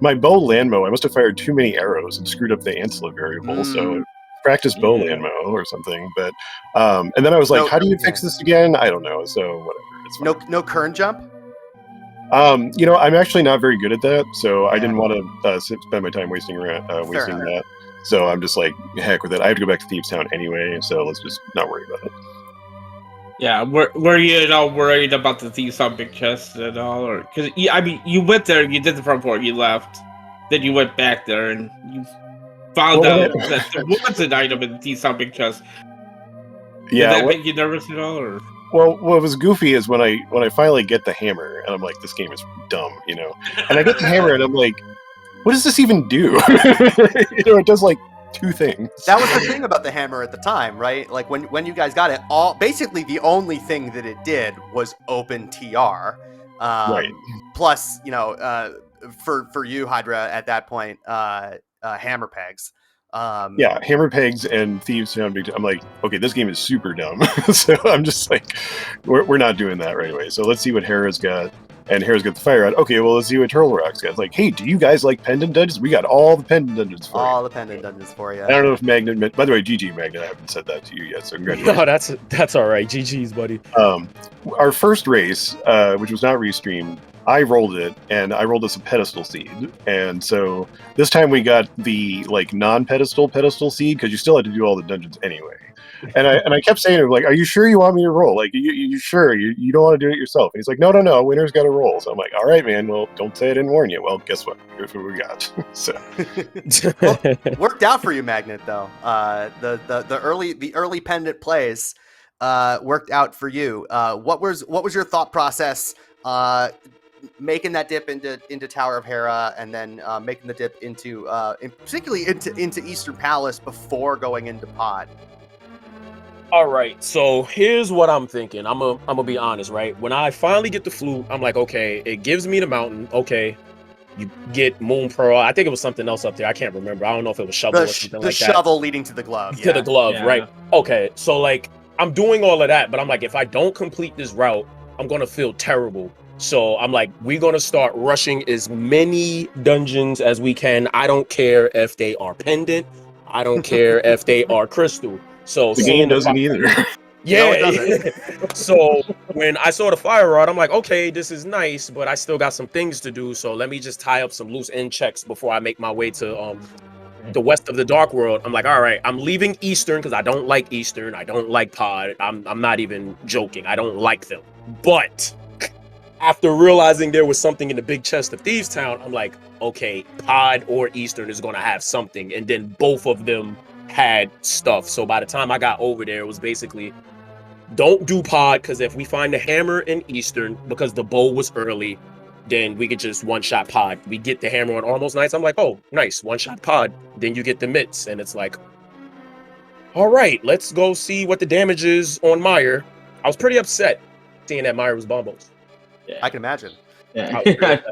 my bow landmo. I must have fired too many arrows and screwed up the ancilla variable. So practice bow landmo or something. But and then I was like, No- how do you yeah. fix this again? I don't know. So whatever, it's fine. No kern jump. You know, I'm actually not very good at that, so I Yeah. didn't want to spend my time wasting enough. that. So I'm just like, heck with it. I have to go back to Thieves Town anyway, so let's just not worry about it. Yeah, were you at all worried about the thieves on big chest at all, or because I mean, you went there, you did the front port, you left, then you went back there, and you found Well, out that there was an item in the thieves on big chest. Did Yeah. that make you nervous at all, or? Well, what was goofy is when I finally get the hammer, and I'm like, this game is dumb, you know. And I get the hammer, and I'm like, what does this even do? You know, it does like two things. That was the thing about the hammer at the time, right? Like when you guys got it, basically the only thing that it did was open TR. Right. Plus, you know, for you, Hydra, at that point, hammer pegs. Yeah, hammer pegs and thieves sound big. I'm like, okay, this game is super dumb. So I'm just like, we're not doing that right away. So let's see what Hera's got. And Hera's got the fire rod. Okay, well, let's see what Turtle Rock's got. It's like, hey, do you guys like pendant dungeons? We got all the pendant dungeons for you. All the pendant dungeons for you. I don't know if Magnit. By the way, GG Magnit. I haven't said that to you yet, so congratulations. No, that's all right. GG's, buddy. Our first race, which was not restreamed, I rolled it, and I rolled us a pedestal seed. And so this time we got the like non-pedestal seed because you still had to do all the dungeons anyway. And I kept saying to him, like, are you sure you want me to roll? Like, you sure you don't want to do it yourself? And he's like, no, winner's got to roll. So I'm like, all right, man. Well, don't say I didn't warn you. Well, guess what? Here's what we got. So Well, worked out for you, Magnit, though. The early pendant plays worked out for you. What was your thought process making that dip into Tower of Hera and then making the dip into particularly into Eastern Palace before going into Pod? All right, so here's what I'm thinking. I'm gonna be honest, right? When I finally get the flute, I'm like, okay, it gives me the mountain. Okay, you get Moon Pearl. I think it was something else up there. I can't remember. I don't know if it was shovel or something like that. The shovel leading to the glove. To the glove, Yeah. right? Okay, so like I'm doing all of that, but I'm like, if I don't complete this route, I'm gonna feel terrible. So I'm like, we're gonna start rushing as many dungeons as we can. I don't care if they are pendant. I don't care if they are crystal. So the game doesn't either. yeah. No, it doesn't. So when I saw the fire rod, I'm like, okay, this is nice, but I still got some things to do. So let me just tie up some loose end checks before I make my way to the west of the Dark World. I'm like, all right, I'm leaving Eastern because I don't like Eastern. I don't like Pod. I'm not even joking. I don't like them. But after realizing there was something in the big chest of Thieves Town, I'm like, okay, Pod or Eastern is going to have something. And then both of them had stuff. So by the time I got over there, it was basically, don't do Pod, because if we find the hammer in Eastern, because the bow was early, then we could just one-shot Pod. We get the hammer on Almost Nights. I'm like, oh, nice, one-shot Pod. Then you get the mitts, and it's like, all right, let's go see what the damage is on Meyer. I was pretty upset seeing that Meyer was bombos. I can imagine. Yeah. I was pretty upset.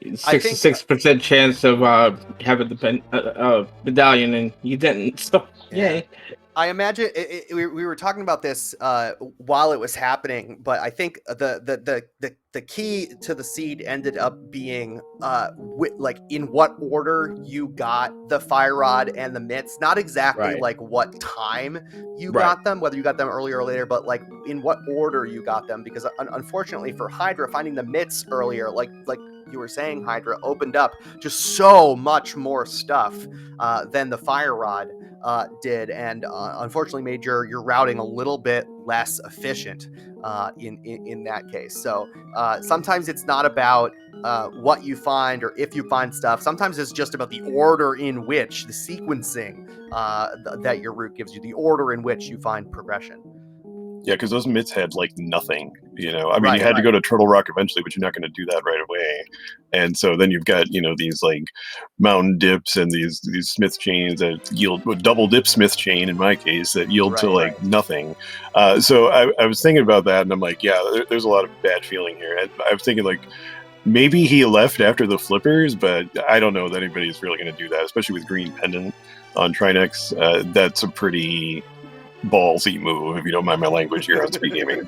66% chance of having the medallion, and you didn't. So yay. I imagine we were talking about this while it was happening, but I think the key to the seed ended up being like in what order you got the fire rod and the mitts. Not exactly Right. like what time you Right. got them, whether you got them earlier or later, but like in what order you got them. Because unfortunately for Hydra, finding the mitts earlier, like you were saying, Hydra opened up just so much more stuff than the fire rod did, and unfortunately made your routing a little bit less efficient in that case. So sometimes it's not about what you find or if you find stuff. Sometimes it's just about the order in which the sequencing that your route gives you, the order in which you find progression. Yeah, because those mitts had like nothing, you know. I mean, you Right, had to right. go to Turtle Rock eventually, but you're not going to do that right away. And so then you've got, you know, these like mountain dips and these smith chains that yield a double dip smith chain in my case that yield to Right. like nothing. So I was thinking about that, and I'm like, yeah, there's a lot of bad feeling here. I was thinking like maybe he left after the flippers, but I don't know that anybody's really going to do that, especially with green pendant on Trinex. That's a pretty ballsy move, if you don't mind my language here on SpeedGaming.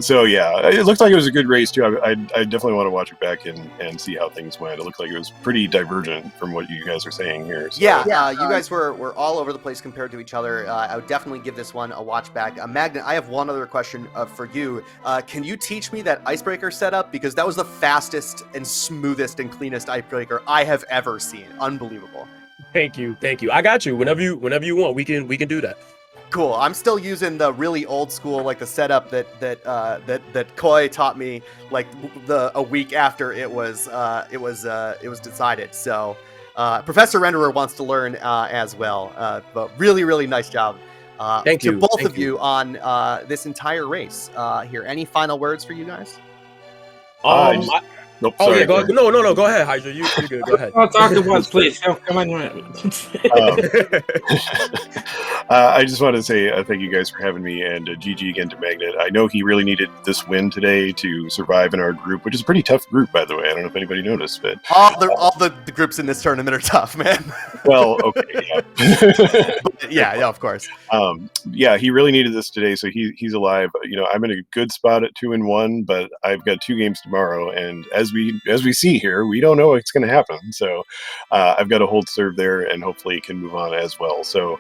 So yeah, it looked like it was a good race too. I definitely want to watch it back and see how things went. It looked like it was pretty divergent from what you guys are saying here. So. Yeah, you guys were all over the place compared to each other. I would definitely give this one a watch back. Magnit, I have one other question for you. Can you teach me that icebreaker setup? Because that was the fastest and smoothest and cleanest icebreaker I have ever seen. Unbelievable. Thank you. I got you. Whenever you want, we can do that. Cool. I'm still using the really old school, like the setup that Koi taught me, like a week after it was decided. So Professor Renderer wants to learn as well. But really nice job. Thank to you. both Thank of you on this entire race. Here, any final words for you guys? Nope, Oh sorry, yeah, go sorry. no, go ahead, Hydra. You good? Go ahead. Oh, talk to us, please. Come on. I just want to say thank you guys for having me, and GG again to Magnit. I know he really needed this win today to survive in our group, which is a pretty tough group, by the way. I don't know if anybody noticed, but All the groups in this tournament are tough, man. well, okay, yeah. yeah, of course. Yeah, he really needed this today, so he's alive. You know, I'm in a good spot at 2-1, but I've got 2 games tomorrow, and as we see here, we don't know what's going to happen. So I've got to hold serve there, and hopefully can move on as well. So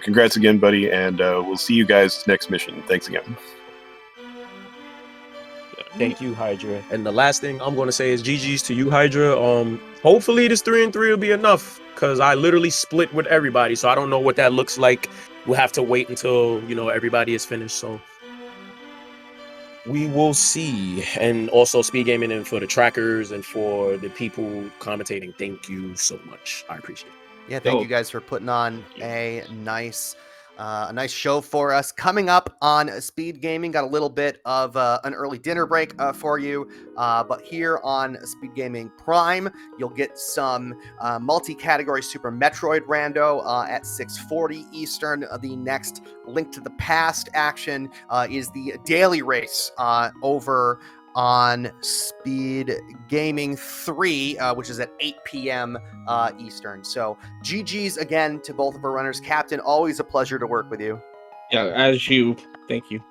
congrats again, buddy, and we'll see you guys next mission. Thanks again. Thank you, Hydra. And the last thing I'm gonna say is GG's to you, Hydra. Hopefully this 3-3 will be enough, because I literally split with everybody, so I don't know what that looks like. We'll have to wait until everybody is finished. So we will see. And also SpeedGaming, and for the trackers and for the people commentating, thank you so much. I appreciate it. Yeah, thank you guys for putting on a nice show for us. Coming up on Speed Gaming, got a little bit of an early dinner break for you, but here on Speed Gaming Prime, you'll get some multi-category Super Metroid rando at 6:40 Eastern. The next Link to the Past action is the daily race over on Speed Gaming 3, which is at 8 p.m. Eastern. So GG's again to both of our runners. Captain, always a pleasure to work with you. Yeah, as you. Thank you.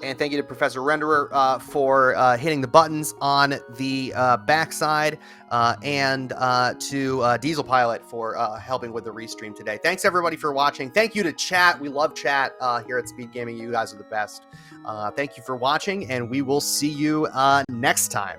And thank you to Professor Renderer for hitting the buttons on the backside, and to Diesel Pilot for helping with the restream today. Thanks everybody for watching. Thank you to chat. We love chat here at Speed Gaming. You guys are the best. Thank you for watching, and we will see you next time.